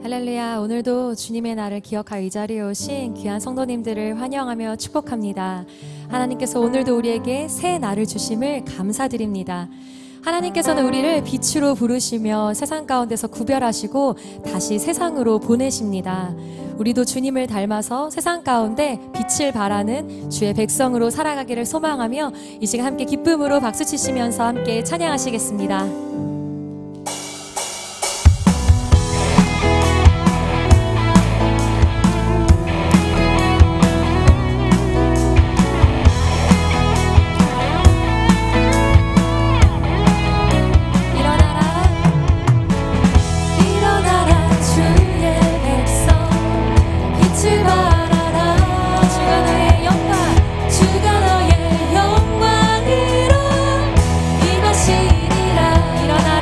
할렐루야. 오늘도 주님의 날을 기억하여 이 자리에 오신 귀한 성도님들을 환영하며 축복합니다. 하나님께서 오늘도 우리에게 새 날을 주심을 감사드립니다. 하나님께서는 우리를 빛으로 부르시며 세상 가운데서 구별하시고 다시 세상으로 보내십니다. 우리도 주님을 닮아서 세상 가운데 빛을 발하는 주의 백성으로 살아가기를 소망하며 이 시간 함께 기쁨으로 박수치시면서 함께 찬양하시겠습니다. 일어나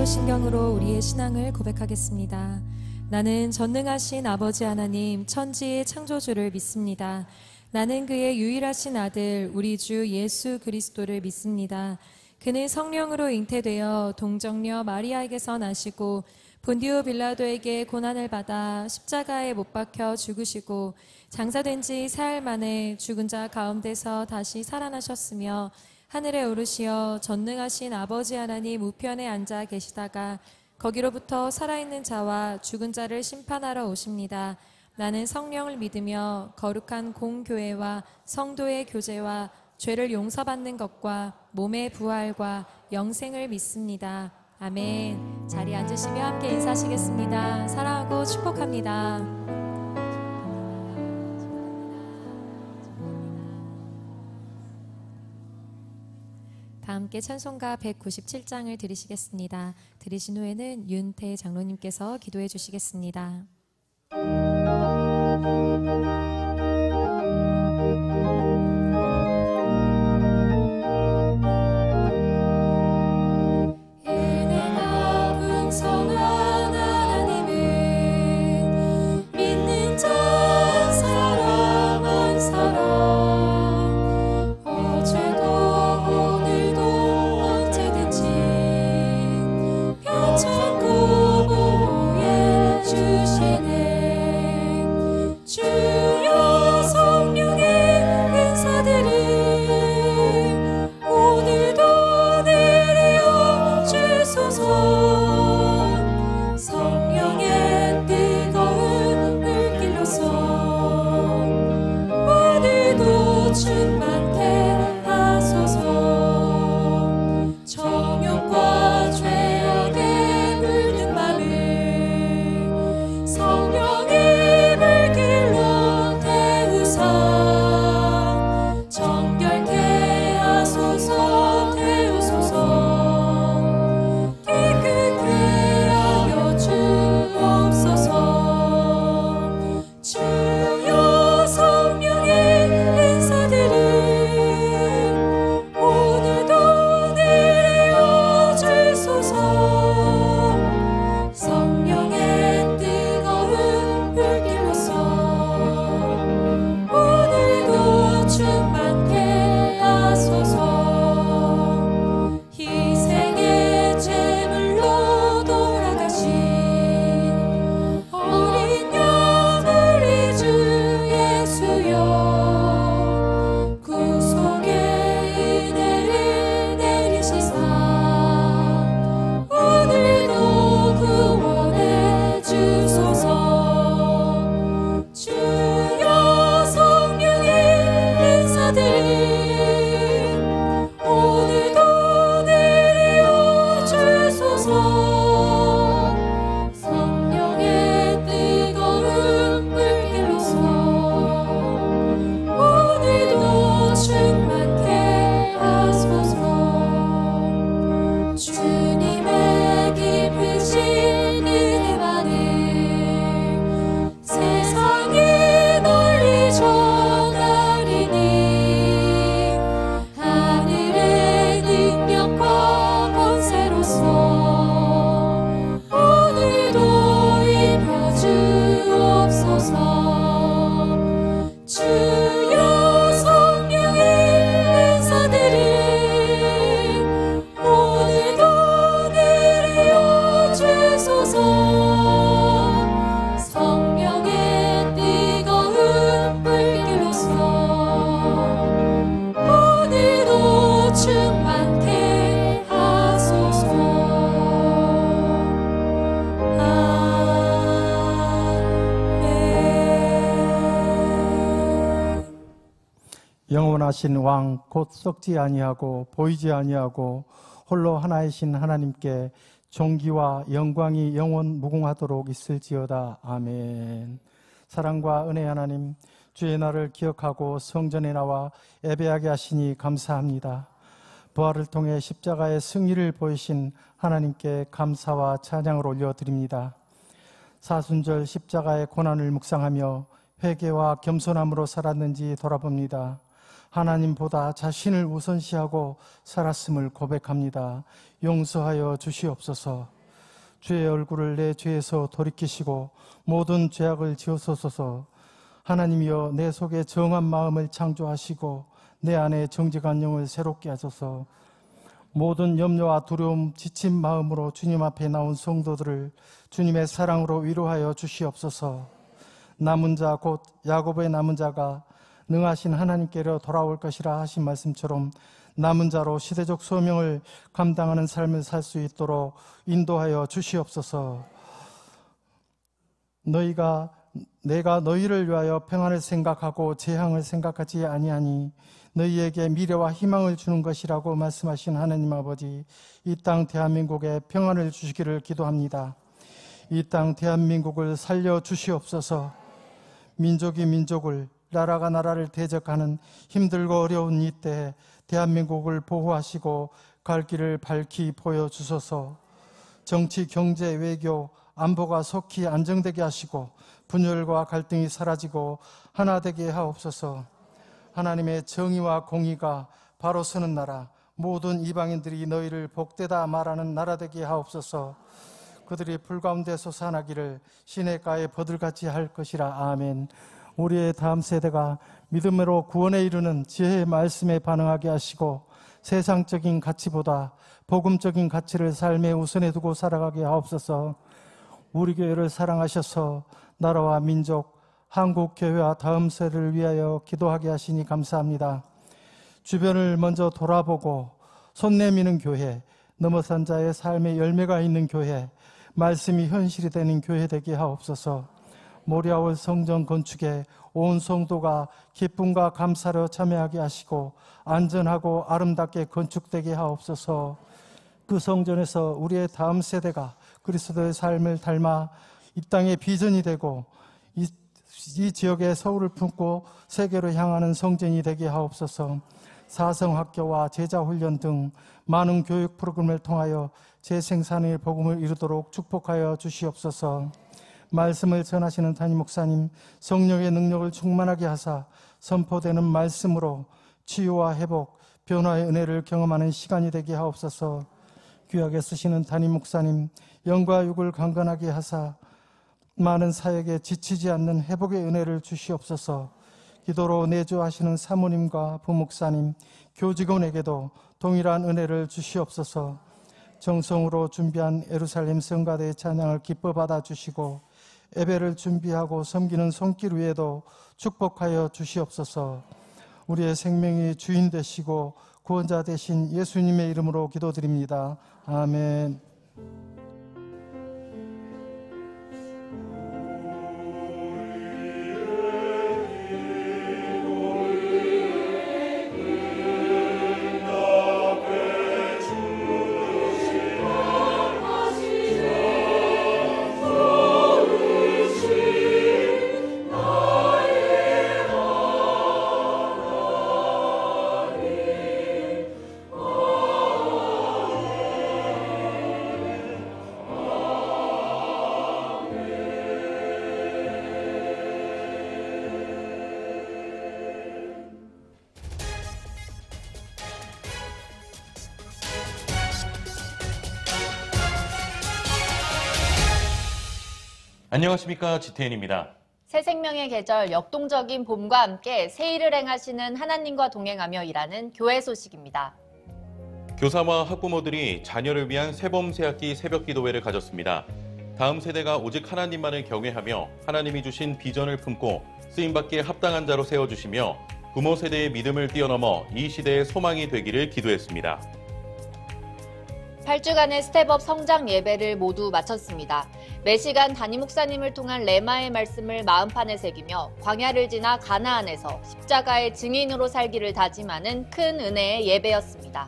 사도신경으로 우리의 신앙을 고백하겠습니다. 나는 전능하신 아버지 하나님 천지의 창조주를 믿습니다. 나는 그의 유일하신 아들 우리 주 예수 그리스도를 믿습니다. 그는 성령으로 잉태되어 동정녀 마리아에게서 나시고 본디오 빌라도에게 고난을 받아 십자가에 못 박혀 죽으시고 장사된 지 사흘 만에 죽은 자 가운데서 다시 살아나셨으며 하늘에 오르시어 전능하신 아버지 하나님 우편에 앉아 계시다가 거기로부터 살아있는 자와 죽은 자를 심판하러 오십니다. 나는 성령을 믿으며 거룩한 공교회와 성도의 교제와 죄를 용서받는 것과 몸의 부활과 영생을 믿습니다. 아멘. 자리에 앉으시며 함께 인사하시겠습니다. 사랑하고 축복합니다. 다 함께 찬송가 197장을 들으시겠습니다. 들으신 후에는 윤태 장로님께서 기도해 주시겠습니다. 영원하신 왕 곧 썩지 아니하고 보이지 아니하고 홀로 하나이신 하나님께 존귀와 영광이 영원 무궁하도록 있을지어다. 아멘. 사랑과 은혜 하나님, 주의 날을 기억하고 성전에 나와 예배하게 하시니 감사합니다. 부활을 통해 십자가의 승리를 보이신 하나님께 감사와 찬양을 올려드립니다. 사순절 십자가의 고난을 묵상하며 회개와 겸손함으로 살았는지 돌아봅니다. 하나님보다 자신을 우선시하고 살았음을 고백합니다. 용서하여 주시옵소서. 주의 얼굴을 내 죄에서 돌이키시고 모든 죄악을 지우소서. 하나님이여 내 속에 정한 마음을 창조하시고 내 안에 정직한 영을 새롭게 하소서. 모든 염려와 두려움, 지친 마음으로 주님 앞에 나온 성도들을 주님의 사랑으로 위로하여 주시옵소서. 남은 자 곧 야곱의 남은 자가 능하신 하나님께로 돌아올 것이라 하신 말씀처럼 남은 자로 시대적 소명을 감당하는 삶을 살 수 있도록 인도하여 주시옵소서. 내가 너희를 위하여 평안을 생각하고 재앙을 생각하지 아니하니 너희에게 미래와 희망을 주는 것이라고 말씀하신 하나님 아버지, 이 땅 대한민국에 평안을 주시기를 기도합니다. 이 땅 대한민국을 살려 주시옵소서. 민족이 민족을, 나라가 나라를 대적하는 힘들고 어려운 이때에 대한민국을 보호하시고 갈 길을 밝히 보여주소서. 정치, 경제, 외교, 안보가 속히 안정되게 하시고 분열과 갈등이 사라지고 하나 되게 하옵소서. 하나님의 정의와 공의가 바로 서는 나라, 모든 이방인들이 너희를 복되다 말하는 나라 되게 하옵소서. 그들이 불 가운데 솟아나기를 시냇가에 버들같이 할 것이라. 아멘. 우리의 다음 세대가 믿음으로 구원에 이르는 지혜의 말씀에 반응하게 하시고 세상적인 가치보다 복음적인 가치를 삶에 우선에 두고 살아가게 하옵소서. 우리 교회를 사랑하셔서 나라와 민족, 한국 교회와 다음 세대를 위하여 기도하게 하시니 감사합니다. 주변을 먼저 돌아보고 손 내미는 교회, 넘어선 자의 삶에 열매가 있는 교회, 말씀이 현실이 되는 교회 되게 하옵소서. 모리아올 성전 건축에 온 성도가 기쁨과 감사로 참여하게 하시고 안전하고 아름답게 건축되게 하옵소서. 그 성전에서 우리의 다음 세대가 그리스도의 삶을 닮아 이 땅의 비전이 되고 이 지역의 서울을 품고 세계로 향하는 성전이 되게 하옵소서. 사성학교와 제자훈련 등 많은 교육 프로그램을 통하여 재생산의 복음을 이루도록 축복하여 주시옵소서. 말씀을 전하시는 담임 목사님, 성령의 능력을 충만하게 하사 선포되는 말씀으로 치유와 회복, 변화의 은혜를 경험하는 시간이 되게 하옵소서. 귀하게 쓰시는 담임 목사님, 영과 육을 강건하게 하사 많은 사역에 지치지 않는 회복의 은혜를 주시옵소서. 기도로 내주하시는 사모님과 부목사님, 교직원에게도 동일한 은혜를 주시옵소서. 정성으로 준비한 예루살렘 성가대의 찬양을 기뻐 받아주시고 예배를 준비하고 섬기는 손길 위에도 축복하여 주시옵소서. 우리의 생명의 주인 되시고 구원자 되신 예수님의 이름으로 기도드립니다. 아멘. 안녕하십니까, 지태인입니다. 새 생명의 계절 역동적인 봄과 함께 새 일을 행하시는 하나님과 동행하며 일하는 교회 소식입니다. 교사와 학부모들이 자녀를 위한 새봄 새학기 새벽 기도회를 가졌습니다. 다음 세대가 오직 하나님만을 경외하며 하나님이 주신 비전을 품고 쓰임받기에 합당한 자로 세워주시며 부모 세대의 믿음을 뛰어넘어 이 시대의 소망이 되기를 기도했습니다. 8주간의 스텝업 성장 예배를 모두 마쳤습니다. 매시간 담임 목사님을 통한 레마의 말씀을 마음판에 새기며 광야를 지나 가나안에서 십자가의 증인으로 살기를 다짐하는 큰 은혜의 예배였습니다.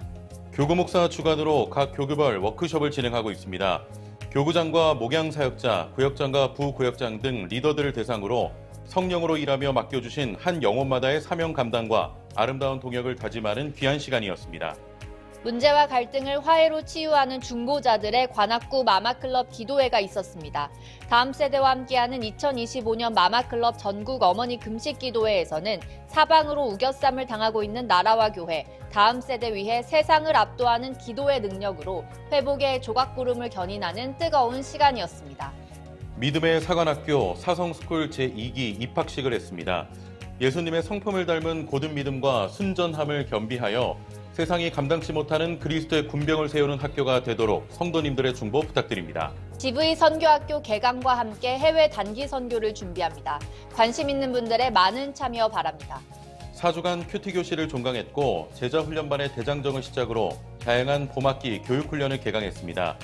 교구 목사 주관으로 각 교구별 워크숍을 진행하고 있습니다. 교구장과 목양 사역자, 구역장과 부구역장 등 리더들을 대상으로 성령으로 일하며 맡겨주신 한 영혼마다의 사명 감당과 아름다운 동역을 다짐하는 귀한 시간이었습니다. 문제와 갈등을 화해로 치유하는 중보자들의 관악구 마마클럽 기도회가 있었습니다. 다음 세대와 함께하는 2025년 마마클럽 전국 어머니 금식 기도회에서는 사방으로 우겨쌈을 당하고 있는 나라와 교회, 다음 세대 위해 세상을 압도하는 기도의 능력으로 회복의 조각구름을 견인하는 뜨거운 시간이었습니다. 믿음의 사관학교 사성스쿨 제2기 입학식을 했습니다. 예수님의 성품을 닮은 고든 믿음과 순전함을 겸비하여 세상이 감당치 못하는 그리스도의 군병을 세우는 학교가 되도록 성도님들의 중보 부탁드립니다. GV 선교학교 개강과 함께 해외 단기 선교를 준비합니다. 관심 있는 분들의 많은 참여 바랍니다. 4주간 큐티 교실을 종강했고 제자훈련반의 대장정을 시작으로 다양한 봄학기 교육훈련을 개강했습니다.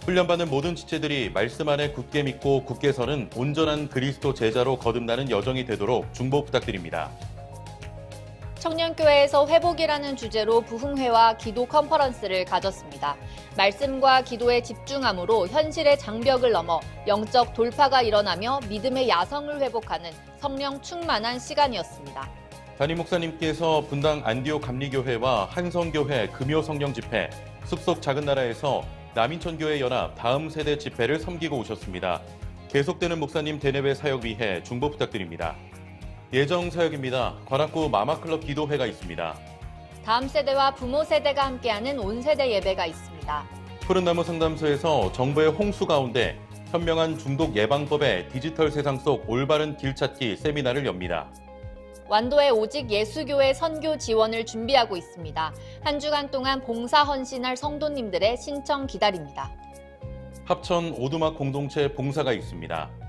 훈련받는 모든 지체들이 말씀 안에 굳게 믿고 굳게 서는 온전한 그리스도 제자로 거듭나는 여정이 되도록 중보 부탁드립니다. 청년교회에서 회복이라는 주제로 부흥회와 기도 컨퍼런스를 가졌습니다. 말씀과 기도에 집중함으로 현실의 장벽을 넘어 영적 돌파가 일어나며 믿음의 야성을 회복하는 성령 충만한 시간이었습니다. 담임 목사님께서 분당 안디옥 감리교회와 한성교회 금요성령 집회, 숲속 작은 나라에서 남인천교회 연합 다음 세대 집회를 섬기고 오셨습니다. 계속되는 목사님 대내외 사역 위해 중보 부탁드립니다. 예정 사역입니다. 관악구 마마클럽 기도회가 있습니다. 다음 세대와 부모 세대가 함께하는 온세대 예배가 있습니다. 푸른나무 상담소에서 정부의 홍수 가운데 현명한 중독 예방법의 디지털 세상 속 올바른 길 찾기 세미나를 엽니다. 완도의 오직 예수교회 선교 지원을 준비하고 있습니다. 한 주간 동안 봉사 헌신할 성도님들의 신청 기다립니다. 합천 오두막 공동체 봉사가 있습니다.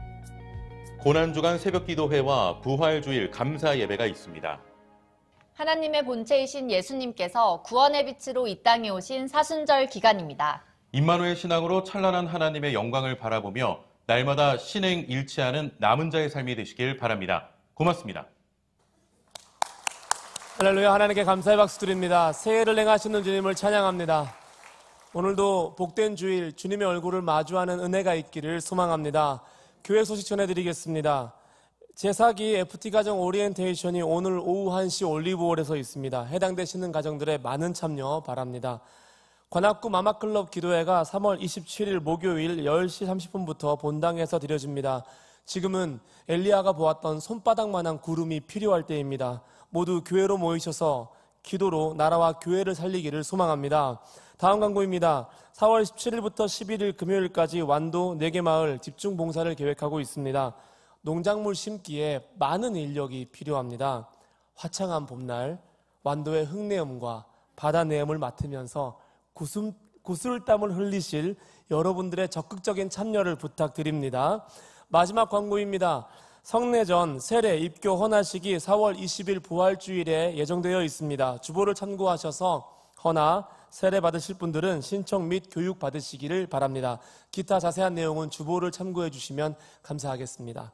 고난주간 새벽기도회와 부활주일 감사 예배가 있습니다. 하나님의 본체이신 예수님께서 구원의 빛으로 이 땅에 오신 사순절 기간입니다. 임마누엘 신앙으로 찬란한 하나님의 영광을 바라보며 날마다 신행 일치하는 남은 자의 삶이 되시길 바랍니다. 고맙습니다. 할렐루야. 하나님께 감사의 박수 드립니다. 새해를 행하시는 주님을 찬양합니다. 오늘도 복된 주일 주님의 얼굴을 마주하는 은혜가 있기를 소망합니다. 교회 소식 전해드리겠습니다. 제4기 FT가정 오리엔테이션이 오늘 오후 1시 올리브홀에서 있습니다. 해당되시는 가정들의 많은 참여 바랍니다. 관악구 마마클럽 기도회가 3월 27일 목요일 10시 30분부터 본당에서 드려집니다. 지금은 엘리야가 보았던 손바닥만한 구름이 필요할 때입니다. 모두 교회로 모이셔서 기도로 나라와 교회를 살리기를 소망합니다. 다음 광고입니다. 4월 17일부터 11일 금요일까지 완도 4개 마을 집중 봉사를 계획하고 있습니다. 농작물 심기에 많은 인력이 필요합니다. 화창한 봄날 완도의 흙내음과 바다 내음을 맡으면서 구슬땀을 흘리실 여러분들의 적극적인 참여를 부탁드립니다. 마지막 광고입니다. 성례전, 세례, 입교, 헌화식이 4월 20일 부활주일에 예정되어 있습니다. 주보를 참고하셔서 헌화, 세례 받으실 분들은 신청 및 교육 받으시기를 바랍니다. 기타 자세한 내용은 주보를 참고해 주시면 감사하겠습니다.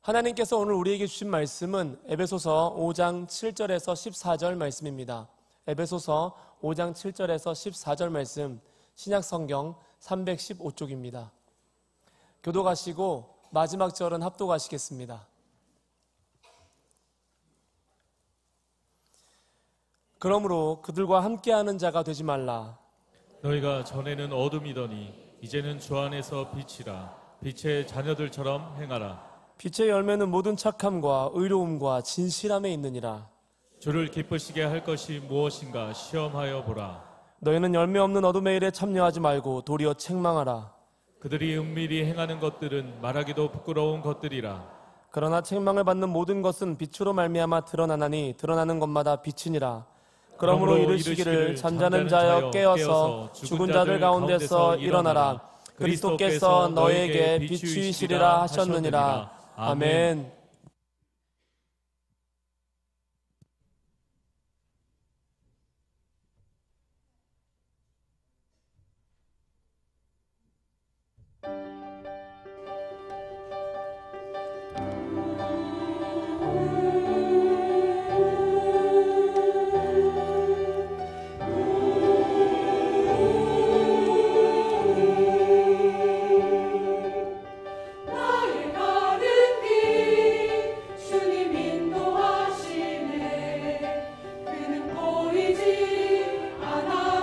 하나님께서 오늘 우리에게 주신 말씀은 에베소서 5장 7절에서 14절 말씀입니다. 에베소서 5장 7절에서 14절 말씀, 신약성경 315쪽입니다. 교도가시고 마지막 절은 합독하시겠습니다. 그러므로 그들과 함께하는 자가 되지 말라. 너희가 전에는 어둠이더니 이제는 주 안에서 빛이라. 빛의 자녀들처럼 행하라. 빛의 열매는 모든 착함과 의로움과 진실함에 있느니라. 주를 기쁘시게 할 것이 무엇인가 시험하여 보라. 너희는 열매 없는 어둠의 일에 참여하지 말고 도리어 책망하라. 그들이 은밀히 행하는 것들은 말하기도 부끄러운 것들이라. 그러나 책망을 받는 모든 것은 빛으로 말미암아 드러나나니 드러나는 것마다 빛이니라. 그러므로 이르시기를 잠자는 자여 깨어서 죽은 자들 가운데서 일어나라. 그리스도께서 너에게 비추이시리라 하셨느니라. 아멘. 주님 인도하시네. 그는 보이지 않아.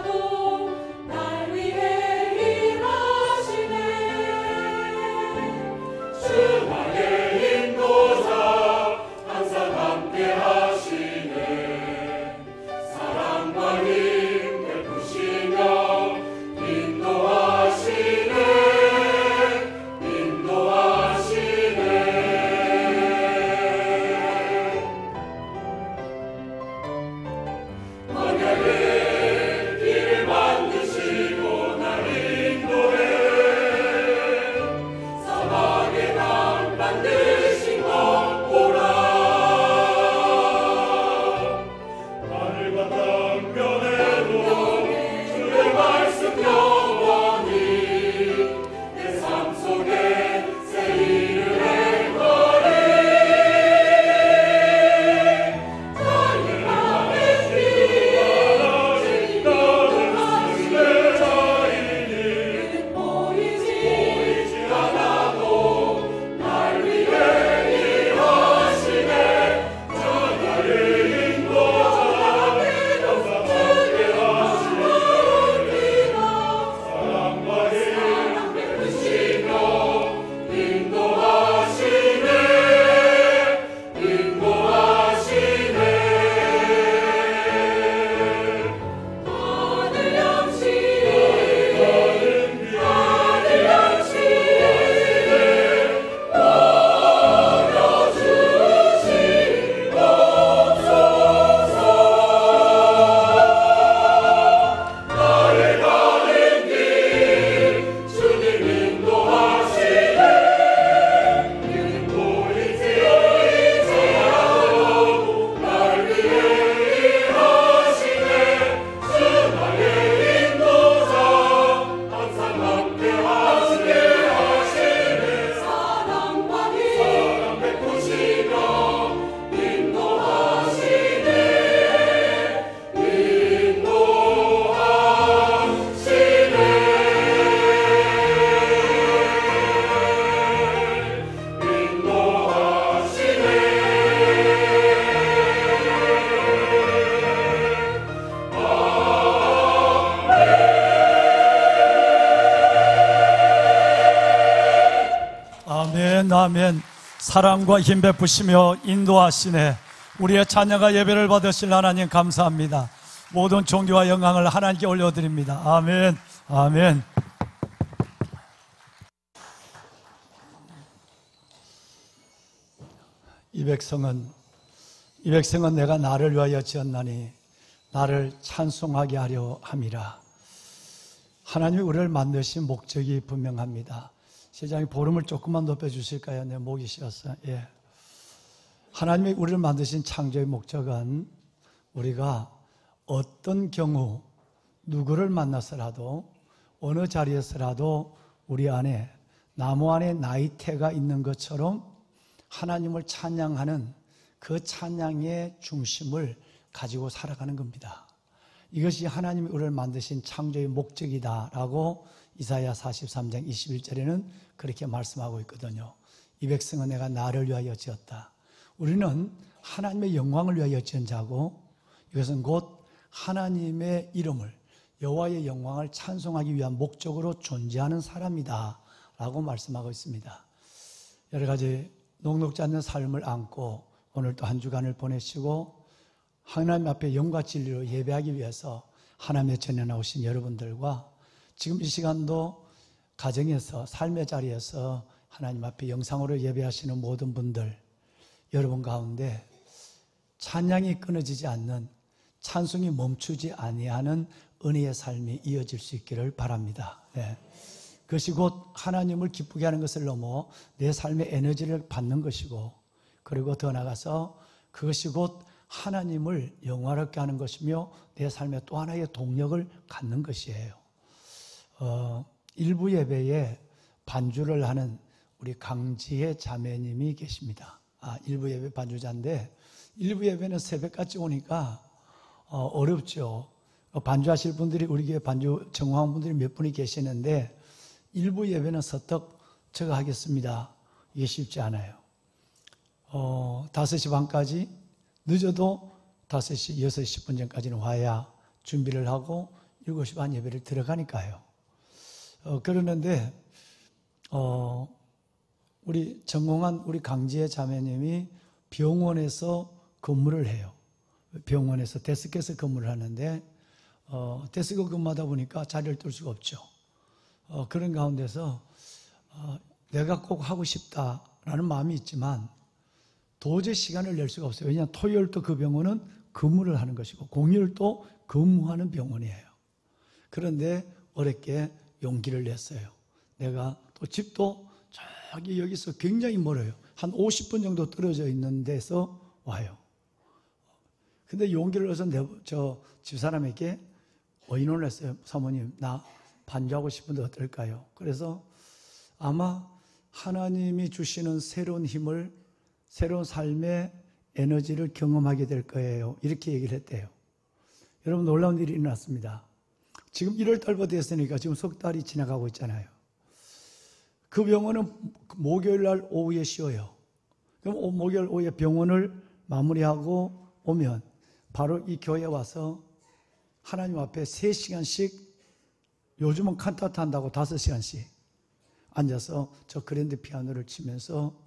아멘, 아멘. 사랑과 힘 베푸시며 인도하시네. 우리의 자녀가 예배를 받으실 하나님 감사합니다. 모든 존귀와 영광을 하나님께 올려드립니다. 아멘, 아멘. 이 백성은 내가 나를 위하여 지었나니 나를 찬송하게 하려 함이라. 하나님이 우리를 만드신 목적이 분명합니다. 시장이 볼륨을 조금만 높여주실까요? 내 목이 쉬었어요. 예. 하나님이 우리를 만드신 창조의 목적은 우리가 어떤 경우 누구를 만나서라도 어느 자리에서라도 우리 안에 나무 안에 나이테가 있는 것처럼 하나님을 찬양하는 그 찬양의 중심을 가지고 살아가는 겁니다. 이것이 하나님이 우리를 만드신 창조의 목적이다라고 이사야 43장 21절에는 그렇게 말씀하고 있거든요. 이 백성은 내가 나를 위하여 지었다. 우리는 하나님의 영광을 위하여 지은 자고, 이것은 곧 하나님의 이름을, 여호와의 영광을 찬송하기 위한 목적으로 존재하는 사람이다 라고 말씀하고 있습니다. 여러 가지 녹록지 않는 삶을 안고 오늘 또 한 주간을 보내시고 하나님 앞에 영과 진리로 예배하기 위해서 하나님의 전에 나오신 여러분들과 지금 이 시간도 가정에서 삶의 자리에서 하나님 앞에 영상으로 예배하시는 모든 분들, 여러분 가운데 찬양이 끊어지지 않는, 찬송이 멈추지 아니하는 은혜의 삶이 이어질 수 있기를 바랍니다. 네. 그것이 곧 하나님을 기쁘게 하는 것을 넘어 내 삶의 에너지를 받는 것이고, 그리고 더 나아가서 그것이 곧 하나님을 영화롭게 하는 것이며 내 삶의 또 하나의 동력을 갖는 것이에요. 일부 예배에 반주를 하는 우리 강지혜 자매님이 계십니다. 일부 예배 반주자인데, 일부 예배는 새벽같이 오니까 어렵죠. 반주하실 분들이 우리 교회 반주 정황 분들이 몇 분이 계시는데, 일부 예배는 서떡 제가 하겠습니다. 이게 쉽지 않아요. 5시 반까지, 늦어도 5시, 6시 10분 전까지는 와야 준비를 하고 7시 반 예배를 들어가니까요. 그러는데 우리 전공한 우리 강지혜 자매님이 병원에서 근무를 해요. 병원에서 데스크에서 근무를 하는데 데스크 근무하다 보니까 자리를 뜰 수가 없죠. 그런 가운데서 내가 꼭 하고 싶다라는 마음이 있지만 도저히 시간을 낼 수가 없어요. 왜냐하면 토요일도 그 병원은 근무를 하는 것이고 공휴일도 근무하는 병원이에요. 그런데 어렵게 용기를 냈어요. 내가 또 집도 저기 여기서 굉장히 멀어요. 한 50분 정도 떨어져 있는 데서 와요. 근데 용기를 내서 저 집사람에게 의논을 했어요. 사모님, 나 반주하고 싶은데 어떨까요? 그래서 아마 하나님이 주시는 새로운 힘을, 새로운 삶의 에너지를 경험하게 될 거예요. 이렇게 얘기를 했대요. 여러분, 놀라운 일이 일어났습니다. 지금 1월 달부터 됐으니까 지금 석 달이 지나가고 있잖아요. 그 병원은 목요일 날 오후에 쉬어요. 그럼 목요일 오후에 병원을 마무리하고 오면 바로 이 교회에 와서 하나님 앞에 3시간씩, 요즘은 칸타타 한다고 5시간씩 앉아서 저 그랜드 피아노를 치면서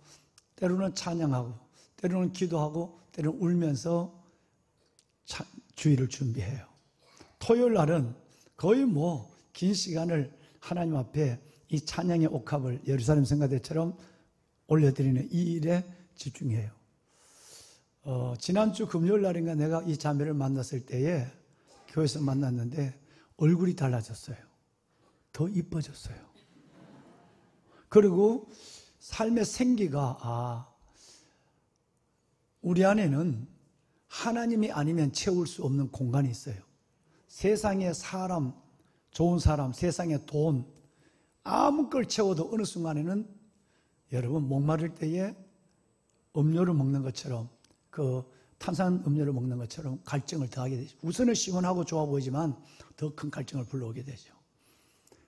때로는 찬양하고, 때로는 기도하고, 때로는 울면서 주일을 준비해요. 토요일 날은 거의 긴 시간을 하나님 앞에 이 찬양의 옥합을 예루살렘 성가대처럼 올려드리는 이 일에 집중해요. 지난주 금요일 날인가 내가 이 자매를 만났을 때에 교회에서 만났는데 얼굴이 달라졌어요. 더 이뻐졌어요. 그리고 삶의 생기가, 우리 안에는 하나님이 아니면 채울 수 없는 공간이 있어요. 세상의 사람, 좋은 사람, 세상의 돈, 아무 걸 채워도 어느 순간에는 여러분 목마를 때에 음료를 먹는 것처럼, 그 탄산 음료를 먹는 것처럼 갈증을 더하게 되죠. 우선은 시원하고 좋아 보이지만 더 큰 갈증을 불러오게 되죠.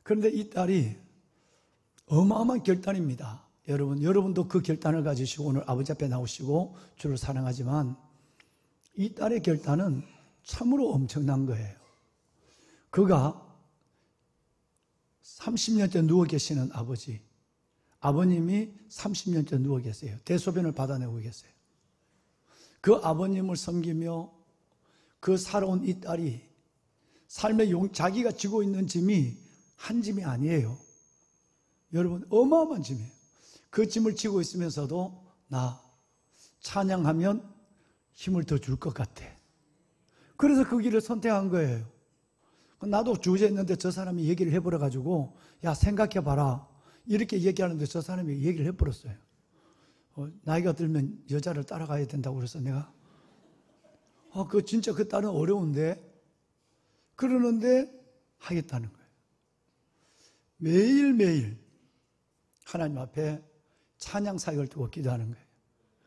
그런데 이 딸이 어마어마한 결단입니다. 여러분도 그 결단을 가지시고 오늘 아버지 앞에 나오시고 주를 사랑하지만 이 딸의 결단은 참으로 엄청난 거예요. 그가 30년째 누워 계시는 아버님이 30년째 누워 계세요. 대소변을 받아내고 계세요. 그 아버님을 섬기며 그 살아온 이 딸이 삶의 자기가 지고 있는 짐이 한 짐이 아니에요. 여러분, 어마어마한 짐이에요. 그 짐을 지고 있으면서도 나 찬양하면 힘을 더 줄 것 같아. 그래서 그 길을 선택한 거예요. 나도 주저했는데 저 사람이 얘기를 해버려가지고 야, 생각해봐라. 이렇게 얘기하는데 저 사람이 얘기를 해버렸어요. 나이가 들면 여자를 따라가야 된다고 그래서 내가 진짜 그 딸은 어려운데 그러는데 하겠다는 거예요. 매일매일 하나님 앞에 찬양 사역을 두고 기도하는 거예요.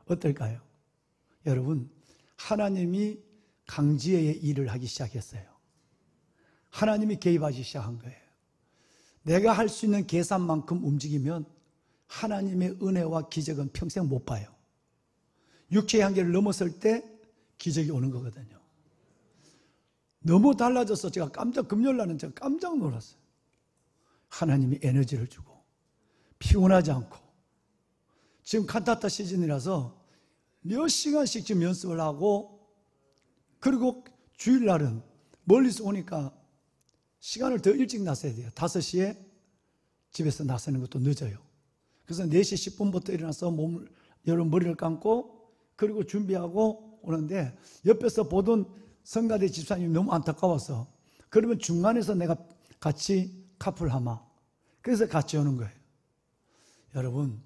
어떨까요? 여러분, 하나님이 강지혜의 일을 하기 시작했어요. 하나님이 개입하기 시작한 거예요. 내가 할 수 있는 계산만큼 움직이면 하나님의 은혜와 기적은 평생 못 봐요. 육체의 한계를 넘었을 때 기적이 오는 거거든요. 너무 달라져서 제가 금요일날은 제가 깜짝 놀랐어요. 하나님이 에너지를 주고 피곤하지 않고 지금 칸타타 시즌이라서 몇 시간씩 지금 연습을 하고 그리고 주일날은 멀리서 오니까 시간을 더 일찍 나서야 돼요. 5시에 집에서 나서는 것도 늦어요. 그래서 4시 10분부터 일어나서 여러분 머리를 감고 그리고 준비하고 오는데 옆에서 보던 성가대 집사님이 너무 안타까워서 그러면 중간에서 내가 같이 카풀하마. 그래서 같이 오는 거예요. 여러분,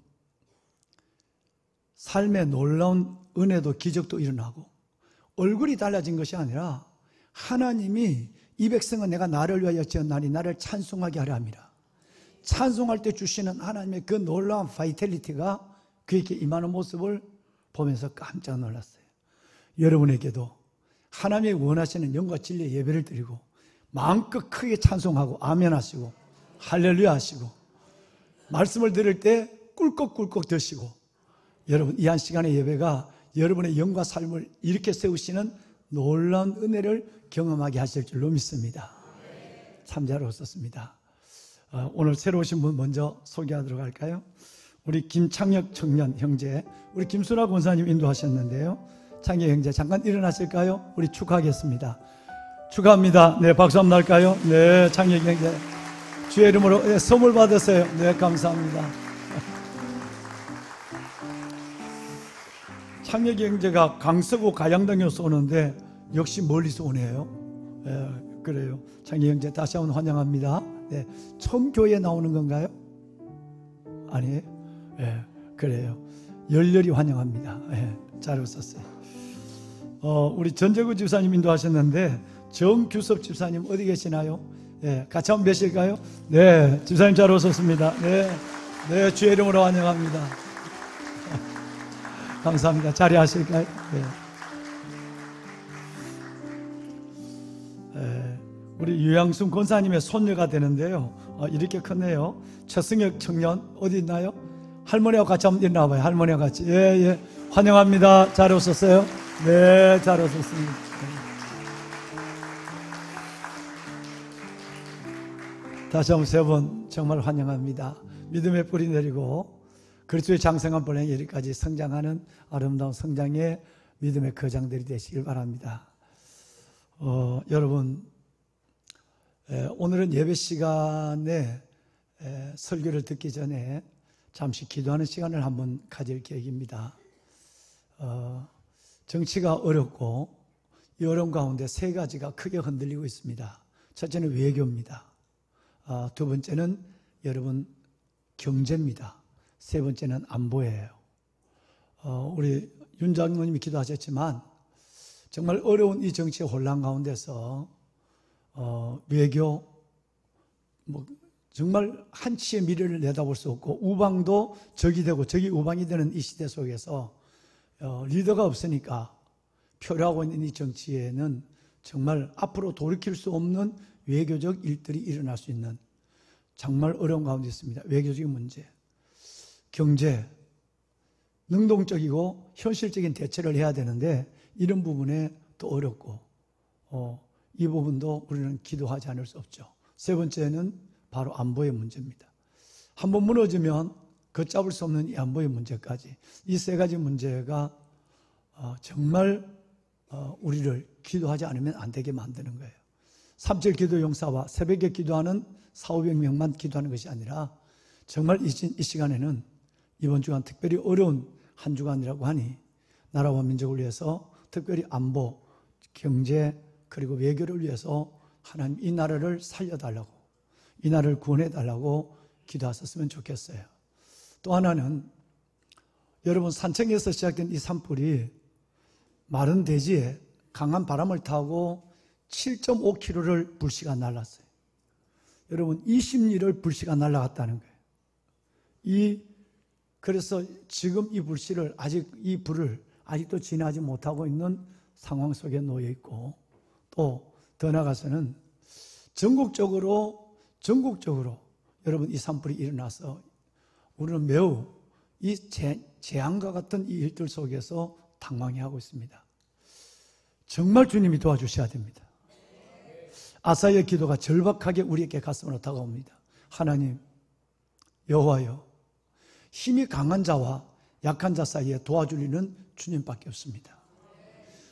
삶의 놀라운 은혜도 기적도 일어나고 얼굴이 달라진 것이 아니라 하나님이 이 백성은 내가 나를 위하여 지었나니 나를 찬송하게 하려 함이라. 찬송할 때 주시는 하나님의 그 놀라운 바이탈리티가 그에게 임하는 모습을 보면서 깜짝 놀랐어요. 여러분에게도 하나님이 원하시는 영과 진리의 예배를 드리고 마음껏 크게 찬송하고 아멘 하시고 할렐루야 하시고 말씀을 들을 때 꿀꺽꿀꺽 드시고 여러분, 이 한 시간의 예배가 여러분의 영과 삶을 이렇게 세우시는 놀라운 은혜를 경험하게 하실 줄로 믿습니다. 참 잘 오셨습니다. 오늘 새로 오신 분 먼저 소개하도록 할까요? 우리 김창혁 청년 형제, 우리 김순아 권사님 인도하셨는데요. 창혁 형제 잠깐 일어나실까요? 우리 축하하겠습니다. 축하합니다. 네, 박수 한번 날까요? 네, 창혁 형제 주의 이름으로 선물 받으세요. 네, 감사합니다. 창혁 형제가 강서구 가양동에서 오는데 역시 멀리서 오네요. 그래요. 창혁 형제 다시 한번 환영합니다. 네, 처음 교회에 나오는 건가요? 아니에요? 그래요. 열렬히 환영합니다. 잘 오셨어요. 우리 전재구 집사님 인도하셨는데 정규섭 집사님 어디 계시나요? 같이 한번 뵈실까요? 네, 집사님 잘 오셨습니다. 네, 주의 이름으로 환영합니다. 감사합니다. 자리하실까요? 우리 유양순 권사님의 손녀가 되는데요. 이렇게 컸네요. 최승혁 청년 어디 있나요? 할머니하고 같이 한번 일어나봐요. 할머니와 같이. 예. 환영합니다. 잘 오셨어요? 네, 잘 오셨습니다. 다시 한번 3번 정말 환영합니다. 믿음의 뿌리 내리고 그리스도의 장성한 본향에 이르기까지 성장하는 아름다운 성장의 믿음의 거장들이 되시길 바랍니다. 여러분, 오늘은 예배 시간에 설교를 듣기 전에 잠시 기도하는 시간을 한번 가질 계획입니다. 정치가 어렵고 이 어려움 가운데 3가지가 크게 흔들리고 있습니다. 첫째는 외교입니다. 2번째는 여러분 경제입니다. 3번째는 안보예요. 우리 윤 장로님이 기도하셨지만 정말 어려운 이 정치의 혼란 가운데서 외교 정말 한치의 미래를 내다볼 수 없고 우방도 적이 되고 적이 우방이 되는 이 시대 속에서 리더가 없으니까 표류하고 있는 이 정치에는 정말 앞으로 돌이킬 수 없는 외교적 일들이 일어날 수 있는 정말 어려운 가운데 있습니다. 외교적인 문제, 경제, 능동적이고 현실적인 대처를 해야 되는데 이런 부분에 또 어렵고 이 부분도 우리는 기도하지 않을 수 없죠. 3번째는 바로 안보의 문제입니다. 한번 무너지면 걷잡을 수 없는 이 안보의 문제까지, 이 세 가지 문제가 정말 우리를 기도하지 않으면 안 되게 만드는 거예요. 3.7 기도 용사와 새벽에 기도하는 400~500명만 기도하는 것이 아니라 정말 이 시간에는 이번 주간 특별히 어려운 한 주간이라고 하니 나라와 민족을 위해서 특별히 안보, 경제 그리고 외교를 위해서 하나님 이 나라를 살려달라고, 이 나라를 구원해달라고 기도하셨으면 좋겠어요. 또 하나는 여러분, 산청에서 시작된 이 산불이 마른 대지에 강한 바람을 타고 7.5km를 불씨가 날랐어요. 여러분, 20리를 불씨가 날아갔다는 거예요. 그래서 지금 이 불씨를 이 불을 아직도 진화하지 못하고 있는 상황 속에 놓여 있고, 또 더 나아가서는 전국적으로 여러분 이 산불이 일어나서 우리는 매우 이 재앙과 같은 이 일들 속에서 당황해하고 있습니다. 정말 주님이 도와주셔야 됩니다. 아사의 기도가 절박하게 우리에게 가슴으로 다가옵니다. 하나님, 여호와여, 힘이 강한 자와 약한 자 사이에 도와줄 이는 주님밖에 없습니다.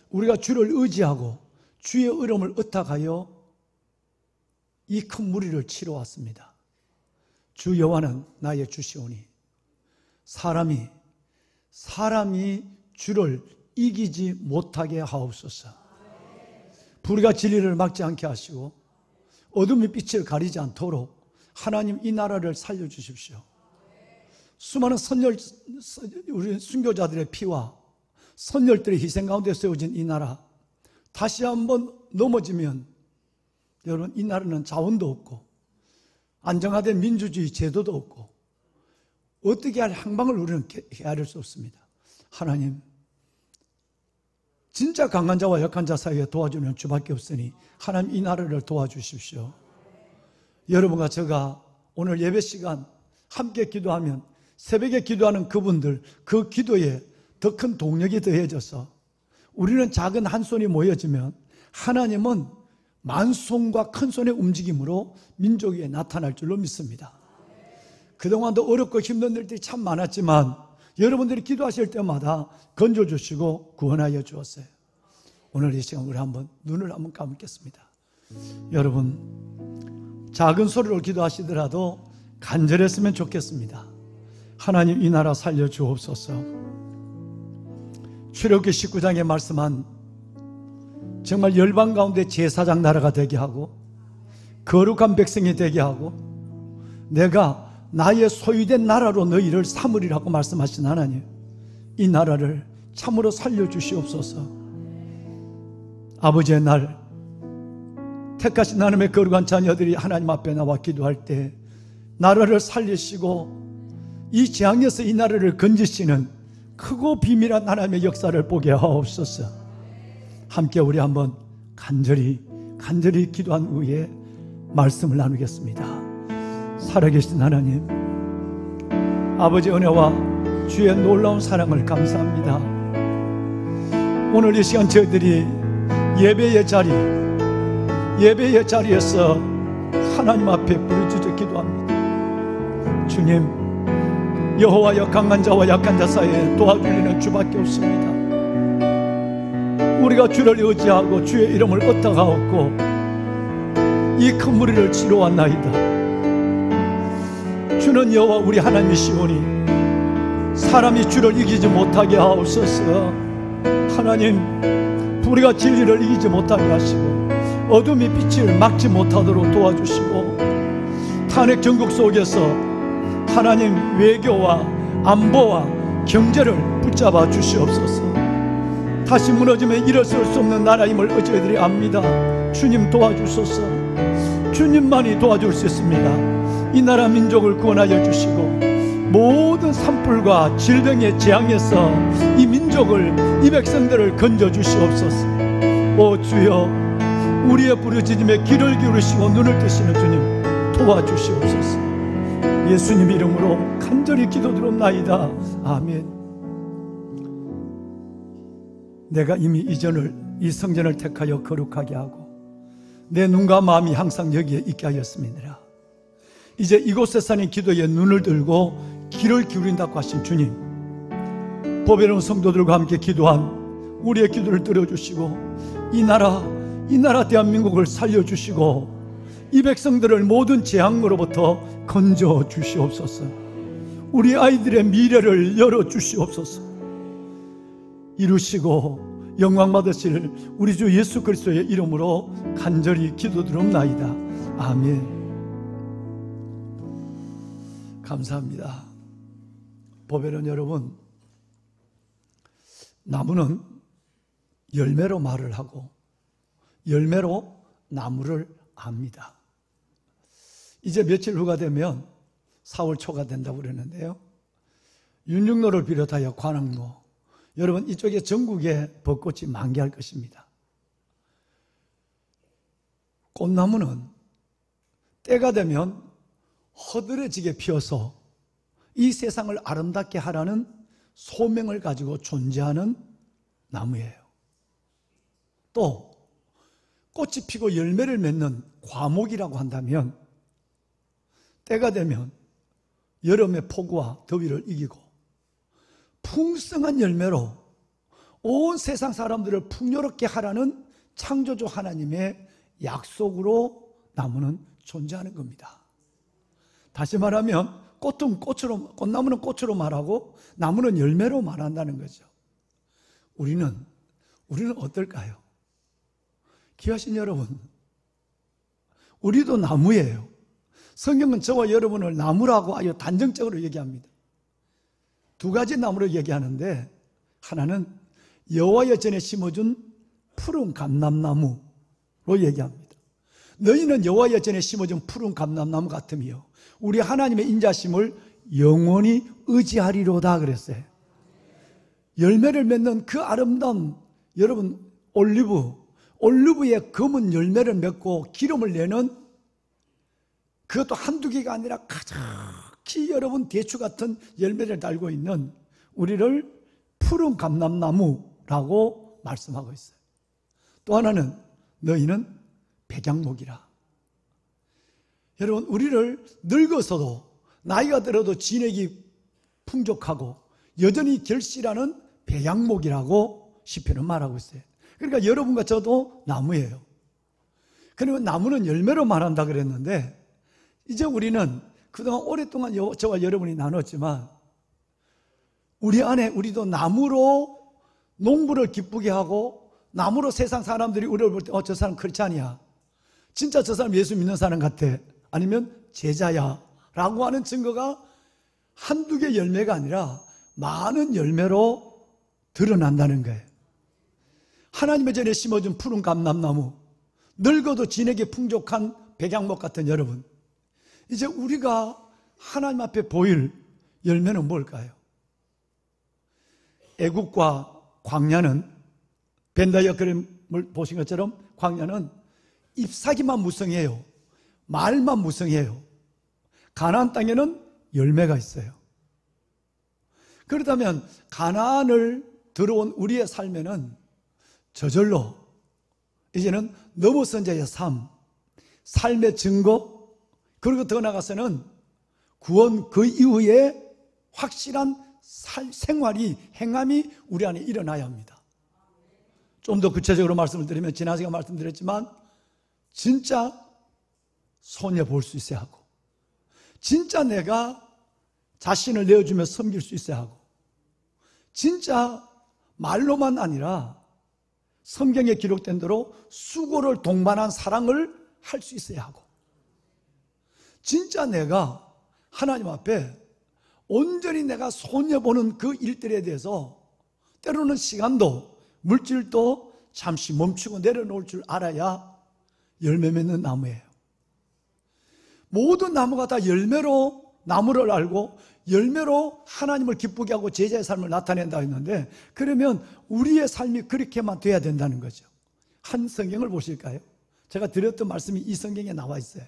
우리가 주를 의지하고 주의 이름을 의탁하여 이 큰 무리를 치러 왔습니다. 주 여호와는 나의 주시오니 사람이 주를 이기지 못하게 하옵소서. 불의가 진리를 막지 않게 하시고 어둠이 빛을 가리지 않도록 하나님 이 나라를 살려주십시오. 수많은 우리 순교자들의 피와 선열들의 희생 가운데 세워진 이 나라, 다시 한번 넘어지면 여러분, 이 나라는 자원도 없고 안정화된 민주주의 제도도 없고 어떻게 할 향방을 우리는 헤아릴 수 없습니다. 하나님, 진짜 강한 자와 약한 자 사이에 도와주는 주밖에 없으니 하나님 이 나라를 도와주십시오. 여러분과 제가 오늘 예배 시간 함께 기도하면 새벽에 기도하는 그분들, 그 기도에 더 큰 동력이 더해져서 우리는 작은 한 손이 모여지면 하나님은 만손과 큰 손의 움직임으로 민족 위에 나타날 줄로 믿습니다. 그동안도 어렵고 힘든 일들이 참 많았지만 여러분들이 기도하실 때마다 건져주시고 구원하여 주었어요. 오늘 이 시간 우리 눈을 한번 감겠습니다. 여러분, 작은 소리로 기도하시더라도 간절했으면 좋겠습니다. 하나님, 이 나라 살려주옵소서. 출애굽기 19장에 말씀한 정말 열방 가운데 제사장 나라가 되게 하고 거룩한 백성이 되게 하고 내가 나의 소유된 나라로 너희를 삼으리라고 말씀하신 하나님, 이 나라를 참으로 살려주시옵소서. 아버지의 날 택하신 하나님의 거룩한 자녀들이 하나님 앞에 나와 기도할 때 나라를 살리시고 이 재앙에서 이 나라를 건지시는 크고 비밀한 하나님의 역사를 보게 하옵소서. 함께 우리 한번 간절히 기도한 후에 말씀을 나누겠습니다. 살아계신 하나님, 아버지 은혜와 주의 놀라운 사랑을 감사합니다. 오늘 이 시간 저희들이 예배의 자리에서 하나님 앞에 부르짖어 기도합니다. 주님, 여호와여, 강한 자와 약한 자 사이에 도와주리는 주밖에 없습니다. 우리가 주를 의지하고 주의 이름을 의탁하옵고 이 큰 무리를 치러 왔나이다. 주는 여호와 우리 하나님이시오니 사람이 주를 이기지 못하게 하옵소서. 하나님, 불의가 진리를 이기지 못하게 하시고 어둠이 빛을 막지 못하도록 도와주시고 탄핵 전국 속에서 하나님 외교와 안보와 경제를 붙잡아 주시옵소서. 다시 무너지면 일어설 수 없는 나라임을 저희들이 압니다. 주님 도와주소서. 주님만이 도와줄 수 있습니다. 이 나라 민족을 구원하여 주시고 모든 산불과 질병의 재앙에서 이 민족을, 이 백성들을 건져 주시옵소서. 오 주여, 우리의 부르짖음에 귀를 기울이시고 눈을 뜨시는 주님 도와주시옵소서. 예수님 이름으로 간절히 기도드립나이다. 아멘. 내가 이미 이 성전을 택하여 거룩하게 하고 내 눈과 마음이 항상 여기에 있게 하였음이니라. 이제 이곳에 사는 기도에 눈을 들고 귀를 기울인다고 하신 주님, 보배로운 성도들과 함께 기도한 우리의 기도를 들어주시고 이 나라 대한민국을 살려주시고 이 백성들을 모든 재앙으로부터 건져 주시옵소서. 우리 아이들의 미래를 열어주시옵소서. 이루시고 영광 받으실 우리 주 예수 그리스도의 이름으로 간절히 기도드립나이다. 아멘. 감사합니다. 보배는 여러분, 나무는 열매로 말을 하고 열매로 나무를 압니다. 이제 며칠 후가 되면 4월 초가 된다고 그러는데요, 윤중로를 비롯하여 관악로, 여러분 이쪽에 전국에 벚꽃이 만개할 것입니다. 꽃나무는 때가 되면 허드레지게 피어서 이 세상을 아름답게 하라는 소명을 가지고 존재하는 나무예요. 또 꽃이 피고 열매를 맺는 과목이라고 한다면 때가 되면 여름의 폭우와 더위를 이기고 풍성한 열매로 온 세상 사람들을 풍요롭게 하라는 창조주 하나님의 약속으로 나무는 존재하는 겁니다. 다시 말하면 꽃나무는 꽃으로 말하고 나무는 열매로 말한다는 거죠. 우리는 어떨까요? 귀하신 여러분, 우리도 나무예요. 성경은 저와 여러분을 나무라고 아주 단정적으로 얘기합니다. 두 가지 나무를 얘기하는데, 하나는 여호와의 전에 심어준 푸른 감람나무로 얘기합니다. 너희는 여호와의 전에 심어준 푸른 감람나무 같으며 우리 하나님의 인자심을 영원히 의지하리로다 그랬어요. 열매를 맺는 그 아름다운, 여러분 올리브의 검은 열매를 맺고 기름을 내는, 그것도 한두 개가 아니라 가득히 여러분 대추 같은 열매를 달고 있는 우리를 푸른 감람나무라고 말씀하고 있어요. 또 하나는 너희는 백향목이라. 여러분, 우리를 늙어서도 나이가 들어도 진액이 풍족하고 여전히 결실하는 백향목이라고 시편은 말하고 있어요. 그러니까 여러분과 저도 나무예요. 그리고 나무는 열매로 말한다 그랬는데, 이제 우리는 그동안 오랫동안 저와 여러분이 나눴지만 우리 안에 우리도 나무로 농부를 기쁘게 하고 나무로 세상 사람들이 우리를 볼 때 저 사람 크리스찬이야, 진짜 저 사람 예수 믿는 사람 같아, 아니면 제자야 라고 하는 증거가 한두 개 열매가 아니라 많은 열매로 드러난다는 거예요. 하나님의 전에 심어준 푸른 감람나무, 늙어도 진액이 풍족한 백향목 같은 여러분, 이제 우리가 하나님 앞에 보일 열매는 뭘까요? 애국과 광야는, 벤다이어 그림을 보신 것처럼 광야는 잎사귀만 무성해요. 말만 무성해요. 가나안 땅에는 열매가 있어요. 그렇다면 가나안을 들어온 우리의 삶에는 저절로 이제는 넘어선 자의 삶의 증거, 그리고 더 나아가서는 구원 그 이후에 확실한 생활이, 행함이 우리 안에 일어나야 합니다. 좀 더 구체적으로 말씀을 드리면, 지난 시간 말씀드렸지만 진짜 손해 볼 수 있어야 하고, 진짜 내가 자신을 내어주며 섬길 수 있어야 하고, 진짜 말로만 아니라 성경에 기록된 대로 수고를 동반한 사랑을 할 수 있어야 하고, 진짜 내가 하나님 앞에 온전히 내가 손해보는 그 일들에 대해서 때로는 시간도 물질도 잠시 멈추고 내려놓을 줄 알아야 열매 맺는 나무예요. 모든 나무가 다 열매로 나무를 알고 열매로 하나님을 기쁘게 하고 제자의 삶을 나타낸다 했는데, 그러면 우리의 삶이 그렇게만 돼야 된다는 거죠. 한 성경을 보실까요? 제가 드렸던 말씀이 이 성경에 나와 있어요.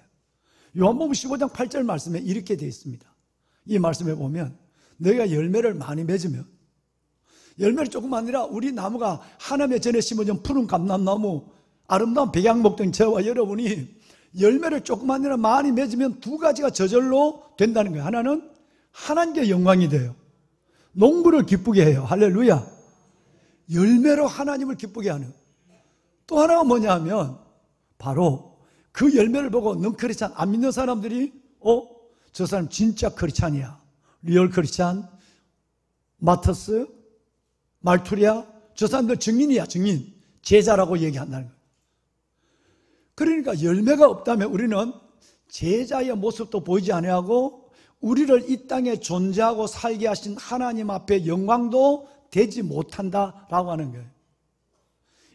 요한복음 15장 8절 말씀에 이렇게 되어 있습니다. 이 말씀에 보면 너희가 열매를 많이 맺으면, 열매를 조금 아니라 우리 나무가 하나님의 전에 심어진 푸른 감람나무, 아름다운 백향목 등 저와 여러분이 열매를 조금 아니라 많이 맺으면 두 가지가 저절로 된다는 거예요. 하나는 하나님께 영광이 돼요. 농부를 기쁘게 해요. 할렐루야. 열매로 하나님을 기쁘게 하는. 또 하나가 뭐냐 하면 바로 그 열매를 보고 넌 크리스찬 안 믿는 사람들이 저 사람 진짜 크리스찬이야. 리얼 크리스찬, 마터스, 말투리아, 저 사람들 증인이야. 증인. 제자라고 얘기한다는 거예요. 그러니까 열매가 없다면 우리는 제자의 모습도 보이지 아니하고 우리를 이 땅에 존재하고 살게 하신 하나님 앞에 영광도 되지 못한다라고 하는 거예요.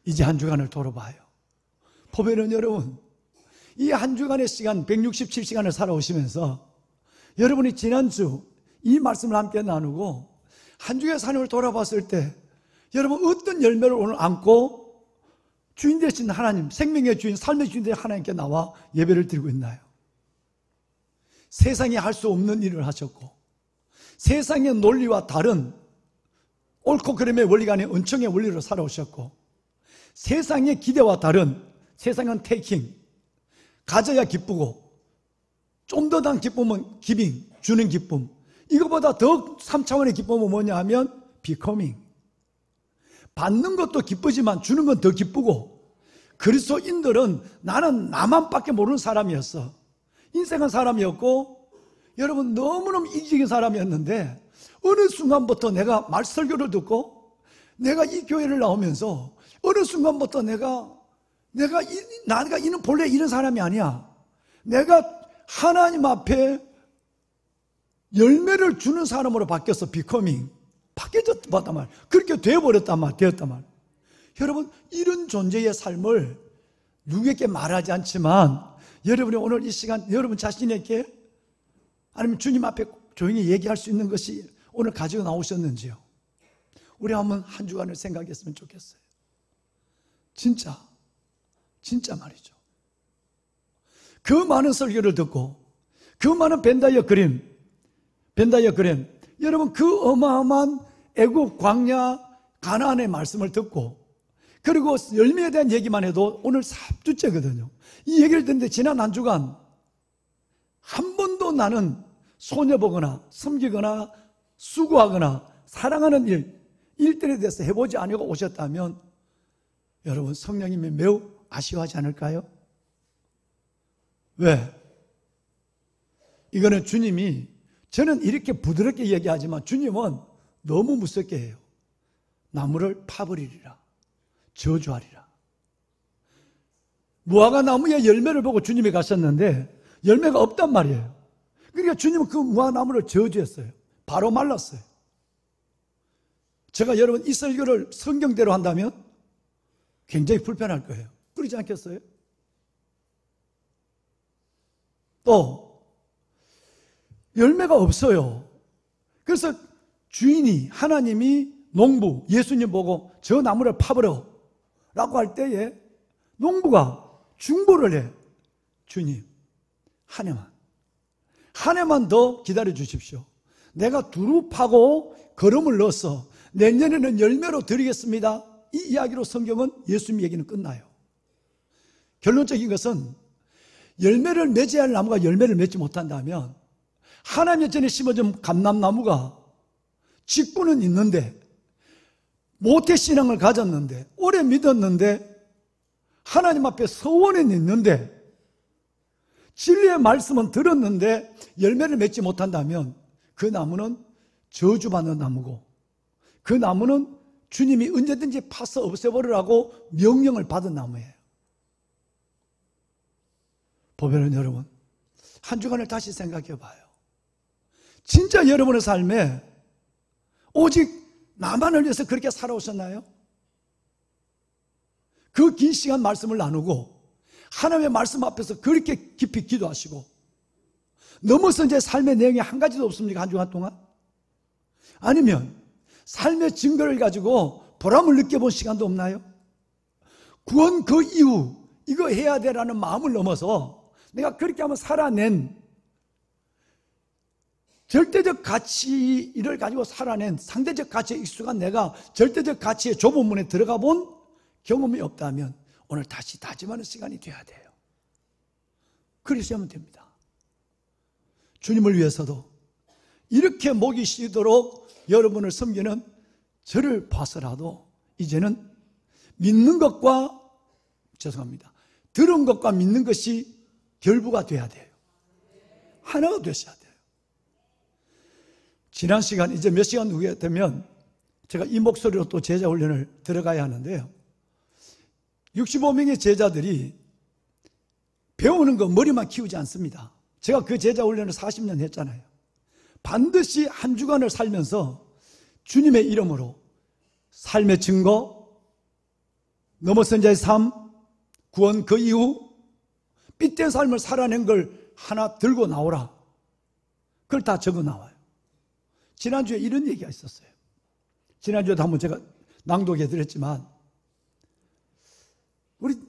이제 한 주간을 돌아봐요. 보면은 여러분, 이 한 주간의 시간 167시간을 살아오시면서 여러분이 지난주 이 말씀을 함께 나누고 한 주의 삶을 돌아봤을 때 여러분 어떤 열매를 오늘 안고 주인 되신 하나님, 생명의 주인, 삶의 주인 되신 하나님께 나와 예배를 드리고 있나요? 세상이 할 수 없는 일을 하셨고 세상의 논리와 다른 옳고 그름의 원리가 아닌 은총의 원리로 살아오셨고 세상의 기대와 다른 세상은 테이킹, 가져야 기쁘고 좀 더 난 기쁨은 기빙, 주는 기쁨. 이거보다 더 3차원의 기쁨은 뭐냐 하면 비커밍. 받는 것도 기쁘지만 주는 건 더 기쁘고 그리스도인들은 나는 나만밖에 모르는 사람이었어. 인생은 사람이었고 여러분 너무너무 이기적인 사람이었는데 어느 순간부터 내가 설교를 듣고 내가 이 교회를 나오면서 어느 순간부터 내가 이는 본래 이런 사람이 아니야. 내가 하나님 앞에 열매를 주는 사람으로 바뀌었어. 비커밍. 바뀌었단 말. 그렇게 되어버렸단 말. 되었단 말. 여러분 이런 존재의 삶을 누구에게 말하지 않지만 여러분이 오늘 이 시간 여러분 자신에게 아니면 주님 앞에 조용히 얘기할 수 있는 것이 오늘 가지고 나오셨는지요? 우리 한번 한 주간을 생각했으면 좋겠어요. 진짜 말이죠. 그 많은 설교를 듣고 그 많은 벤다이어 그림 여러분 그 어마어마한 애굽 광야 가나안의 말씀을 듣고 그리고 열매에 대한 얘기만 해도 오늘 4주째거든요. 이 얘기를 듣는데 지난 한 주간 한 번도 나는 소녀보거나 섬기거나 수고하거나 사랑하는 일들에 대해서 해보지 않고 오셨다면 여러분 성령님이 매우 아쉬워하지 않을까요? 왜? 이거는 주님이 저는 이렇게 부드럽게 얘기하지만 주님은 너무 무섭게 해요. 나무를 파버리리라. 저주하리라. 무화과 나무의 열매를 보고 주님이 가셨는데 열매가 없단 말이에요. 그러니까 주님은 그 무화과 나무를 저주했어요. 바로 말랐어요. 제가 여러분 이 설교를 성경대로 한다면 굉장히 불편할 거예요. 그러지 않겠어요? 또 열매가 없어요. 그래서 주인이 하나님이 농부 예수님 보고 저 나무를 파버려 라고 할 때에 농부가 중보를 해. 주님 한 해만 더 기다려 주십시오. 내가 두루 파고 거름을 넣어서 내년에는 열매로 드리겠습니다. 이 이야기로 성경은 예수님 얘기는 끝나요. 결론적인 것은 열매를 맺어야 할 나무가 열매를 맺지 못한다면 하나님 전에 심어준 감람나무가 직분은 있는데 모태신앙을 가졌는데 오래 믿었는데 하나님 앞에 서원은 있는데 진리의 말씀은 들었는데 열매를 맺지 못한다면 그 나무는 저주받는 나무고 그 나무는 주님이 언제든지 파서 없애버리라고 명령을 받은 나무예요. 보면은 여러분 한 주간을 다시 생각해 봐요. 진짜 여러분의 삶에 오직 나만을 위해서 그렇게 살아오셨나요? 그 긴 시간 말씀을 나누고 하나님의 말씀 앞에서 그렇게 깊이 기도하시고 넘어서 이제 삶의 내용이 한 가지도 없습니까? 한 주간 동안? 아니면 삶의 증거를 가지고 보람을 느껴본 시간도 없나요? 구원 그 이후 이거 해야 되라는 마음을 넘어서 내가 그렇게 한번 살아낸 절대적 가치를 가지고 살아낸 상대적 가치에 익숙한 내가 절대적 가치의 좁은 문에 들어가 본 경험이 없다면 오늘 다시 다짐하는 시간이 돼야 돼요. 그러시면 됩니다. 주님을 위해서도 이렇게 목이 쉬도록 여러분을 섬기는 저를 봐서라도 이제는 믿는 것과, 죄송합니다, 들은 것과 믿는 것이 결부가 돼야 돼요. 하나가 되셔야 돼요. 지난 시간, 이제 몇 시간 후에 되면 제가 이 목소리로 또 제자 훈련을 들어가야 하는데요. 65명의 제자들이 배우는 거 머리만 키우지 않습니다. 제가 그 제자 훈련을 40년 했잖아요. 반드시 한 주간을 살면서 주님의 이름으로 삶의 증거, 넘어선 자의 삶, 구원 그 이후 삐뚤 삶을 살아낸 걸 하나 들고 나오라. 그걸 다 적어 나와요. 지난주에 이런 얘기가 있었어요. 지난주에도 한번 제가 낭독해 드렸지만, 우리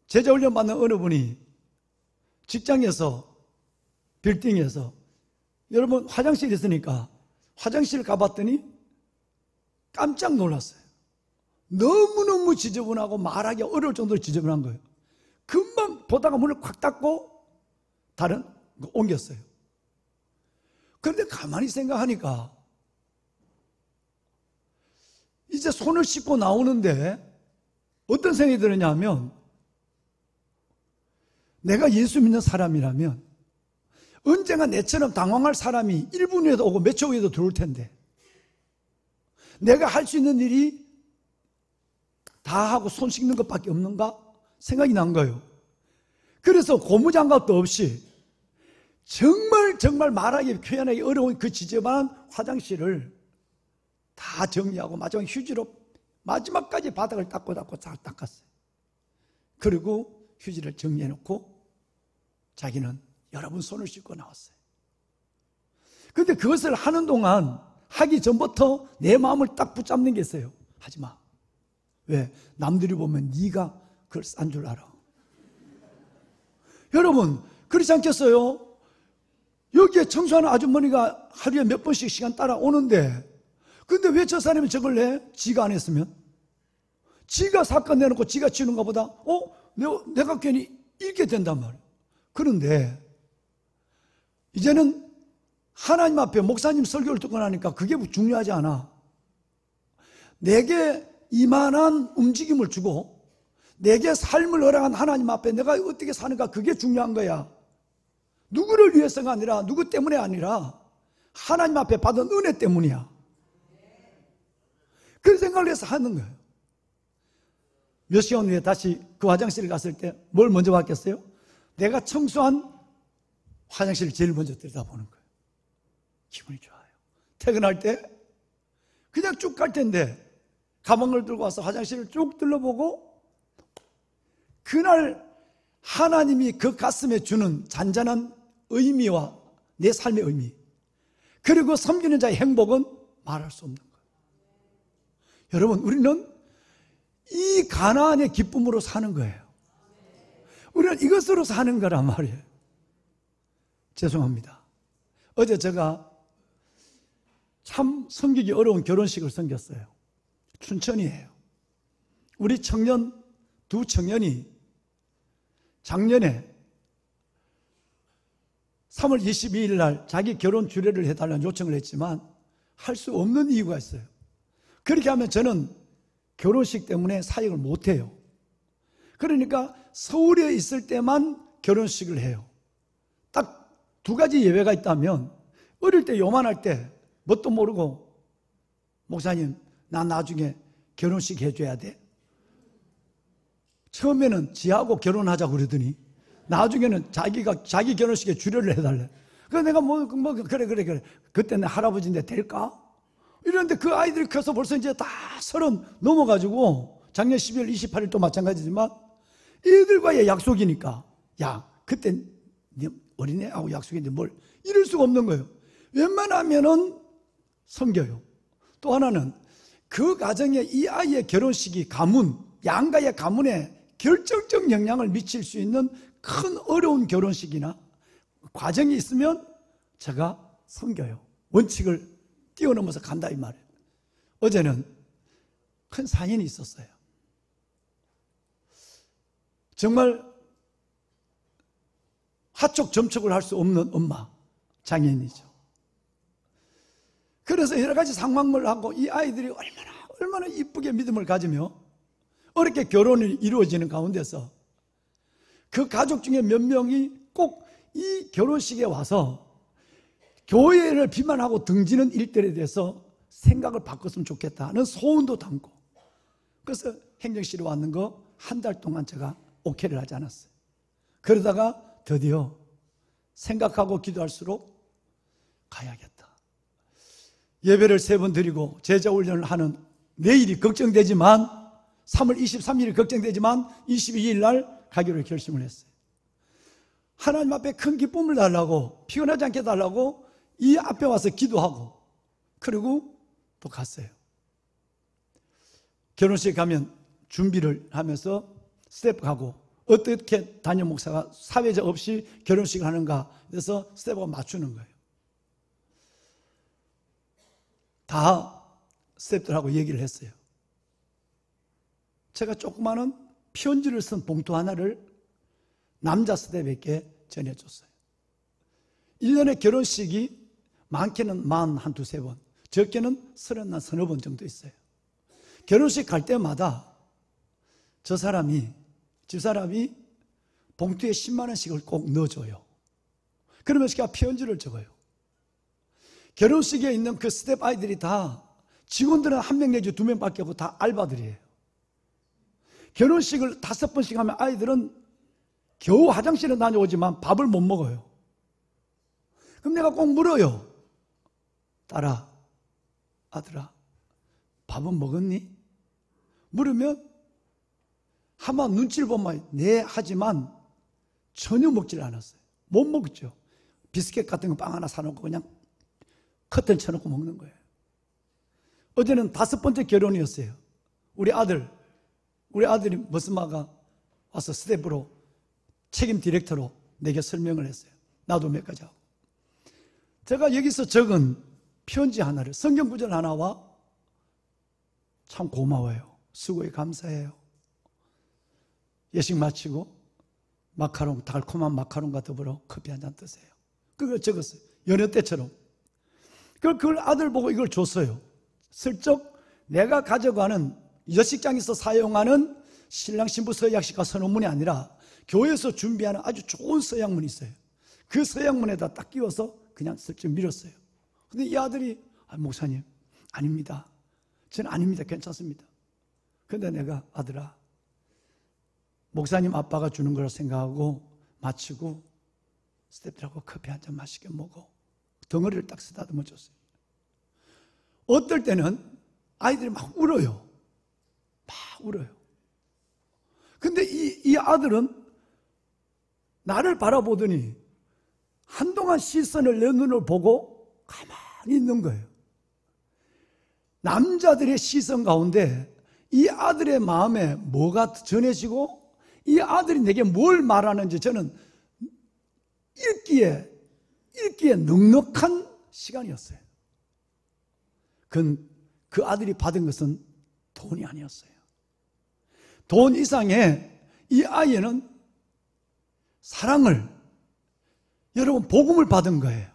제자훈련 받는 어느 분이 직장에서, 빌딩에서, 여러분 화장실에 있으니까 화장실 가봤더니 깜짝 놀랐어요. 너무너무 지저분하고 말하기 어려울 정도로 지저분한 거예요. 금방 보다가 문을 콱 닫고 다른 거 옮겼어요. 그런데 가만히 생각하니까 이제 손을 씻고 나오는데 어떤 생각이 들었냐면, 내가 예수 믿는 사람이라면 언젠가 내처럼 당황할 사람이 1분 후에도 오고 몇 초 후에도 들어올 텐데, 내가 할 수 있는 일이 다 하고 손 씻는 것밖에 없는가 생각이 난 거예요. 그래서 고무장갑도 없이 정말 말하기 표현하기 어려운 그 지저분한 화장실을 다 정리하고 마지막 휴지로 마지막까지 바닥을 닦고 잘 닦았어요. 그리고 휴지를 정리해놓고 자기는 여러분 손을 씻고 나왔어요. 그런데 그것을 하는 동안, 하기 전부터 내 마음을 딱 붙잡는 게 있어요. 하지마. 왜? 남들이 보면 네가 그걸 싼 줄 알아. 여러분 그렇지 않겠어요? 여기에 청소하는 아주머니가 하루에 몇 번씩 시간 따라오는데, 근데 왜 저 사람이 저걸 내? 지가 안 했으면? 지가 사건 내놓고 지가 치우는가 보다 내가 괜히 읽게 된단 말이에요. 그런데 이제는 하나님 앞에 목사님 설교를 듣고 나니까 그게 중요하지 않아. 내게 이만한 움직임을 주고 내게 삶을 허락한 하나님 앞에 내가 어떻게 사는가, 그게 중요한 거야. 누구를 위해서가 아니라, 누구 때문에 아니라 하나님 앞에 받은 은혜 때문이야. 그 생각을 해서 하는 거예요. 몇 시간 후에 다시 그 화장실에 갔을 때 뭘 먼저 봤겠어요? 내가 청소한 화장실을 제일 먼저 들여다보는 거예요. 기분이 좋아요. 퇴근할 때 그냥 쭉 갈 텐데 가방을 들고 와서 화장실을 쭉 둘러보고, 그날 하나님이 그 가슴에 주는 잔잔한 의미와 내 삶의 의미, 그리고 섬기는 자의 행복은 말할 수 없는 거예요. 여러분 우리는 이 가나안의 기쁨으로 사는 거예요. 우리는 이것으로 사는 거란 말이에요. 죄송합니다. 어제 제가 참 섬기기 어려운 결혼식을 섬겼어요. 춘천이에요. 우리 청년 두 청년이 작년에 3월 22일 날 자기 결혼 주례를 해달라는 요청을 했지만 할 수 없는 이유가 있어요. 그렇게 하면 저는 결혼식 때문에 사역을 못해요. 그러니까 서울에 있을 때만 결혼식을 해요. 딱 두 가지 예외가 있다면, 어릴 때 요만할 때 뭣도 모르고 목사님 나 나중에 결혼식 해줘야 돼. 처음에는 지하고 결혼하자고 그러더니 나중에는 자기 결혼식에 주례를 해달래. 그래서 내가 그래 그때는 할아버지인데 될까? 이런데 그 아이들이 커서 벌써 이제 다 30 넘어가지고, 작년 12월 28일도 마찬가지지만 애들과의 약속이니까, 야 그때 네 어린애하고 약속인데 뭘 이럴 수가 없는 거예요. 웬만하면은 섬겨요. 또 하나는 그 가정에 이 아이의 결혼식이 가문, 양가의 가문에 결정적 영향을 미칠 수 있는 큰 어려운 결혼식이나 과정이 있으면 제가 섬겨요. 원칙을 뛰어넘어서 간다 이 말이에요. 어제는 큰 상인이 있었어요. 정말 하촉 점촉을 할 수 없는 엄마, 장애인이죠. 그래서 여러 가지 상황을 하고 이 아이들이 얼마나 이쁘게 믿음을 가지며 어렵게 결혼이 이루어지는 가운데서 그 가족 중에 몇 명이 꼭 이 결혼식에 와서 교회를 비판하고 등지는 일들에 대해서 생각을 바꿨으면 좋겠다는 소원도 담고, 그래서 행정실에 왔는 거 한 달 동안 제가 오케이를 하지 않았어요. 그러다가 드디어 생각하고 기도할수록 가야겠다. 예배를 3번 드리고 제자 훈련을 하는 내일이 걱정되지만, 3월 23일이 걱정되지만 22일 날 가기로 결심을 했어요. 하나님 앞에 큰 기쁨을 달라고, 피곤하지 않게 달라고 이 앞에 와서 기도하고, 그리고 또 갔어요. 결혼식 가면 준비를 하면서 스텝 가고, 어떻게 담임 목사가 사회자 없이 결혼식을 하는가 그래서 스텝하고 맞추는 거예요. 다 스텝들하고 얘기를 했어요. 제가 조그마한 편지를 쓴 봉투 하나를 남자 스텝에게 전해줬어요. 1년에 결혼식이 많게는 41~2~3번, 적게는 30~30번 정도 있어요. 결혼식 갈 때마다 집사람이 봉투에 10만 원씩을 꼭 넣어줘요. 그러면서 제가 편지를 적어요. 결혼식에 있는 그 스텝 아이들이 다 직원들은 1명 내지 2명밖에 없고 다 알바들이에요. 결혼식을 5번씩 하면 아이들은 겨우 화장실에 다녀오지만 밥을 못 먹어요. 그럼 내가 꼭 물어요. 딸아, 아들아, 밥은 먹었니? 물으면 한번 눈치를 보면 네 하지만 전혀 먹질 않았어요. 못 먹었죠. 비스켓 같은 거 빵 하나 사놓고 그냥 커튼 쳐놓고 먹는 거예요. 어제는 5번째 결혼이었어요. 우리 아들이 머스마가 와서 스텝으로 책임 디렉터로 내게 설명을 했어요. 나도 몇 가지 하고. 제가 여기서 적은 편지 하나를, 성경 구절 하나와 참 고마워요, 수고에 감사해요, 예식 마치고 마카롱, 달콤한 마카롱과 더불어 커피 한 잔 드세요. 그걸 적었어요. 연애 때처럼. 그걸 아들 보고 이걸 줬어요. 슬쩍 내가 가져가는 여식장에서 사용하는 신랑 신부 서약식과 선언문이 아니라 교회에서 준비하는 아주 좋은 서약문이 있어요. 그 서약문에다 딱 끼워서 그냥 슬쩍 밀었어요. 근데 이 아들이 목사님, 아닙니다. 저는 아닙니다. 괜찮습니다. 근데 내가 아들아, 목사님 아빠가 주는 거라 생각하고 마치고 스태프들하고 커피 한 잔 맛있게 먹어. 덩어리를 딱 쓰다듬어 줬어요. 어떨 때는 아이들이 막 울어요. 막 울어요. 근데 이 아들은 나를 바라보더니 한동안 시선을 내 눈을 보고 가만히 있는 거예요. 남자들의 시선 가운데 이 아들의 마음에 뭐가 전해지고 이 아들이 내게 뭘 말하는지 저는 읽기에 넉넉한 시간이었어요. 그 아들이 받은 것은 돈이 아니었어요. 돈 이상의 이 아이는 사랑을, 여러분, 복음을 받은 거예요.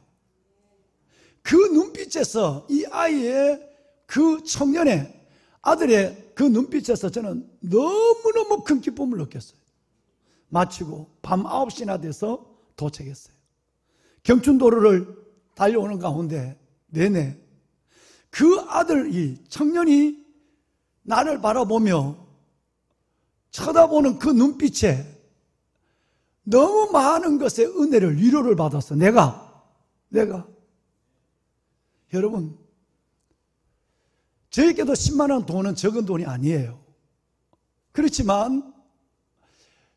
그 눈빛에서 이 아이의 그 청년의 아들의 그 눈빛에서 저는 너무너무 큰 기쁨을 느꼈어요. 마치고 밤 9시나 돼서 도착했어요. 경춘도로를 달려오는 가운데 내내 그 아들, 이 청년이 나를 바라보며 쳐다보는 그 눈빛에 너무 많은 것의 은혜를, 위로를 받았어. 내가 여러분, 저에게도 10만 원 돈은 적은 돈이 아니에요. 그렇지만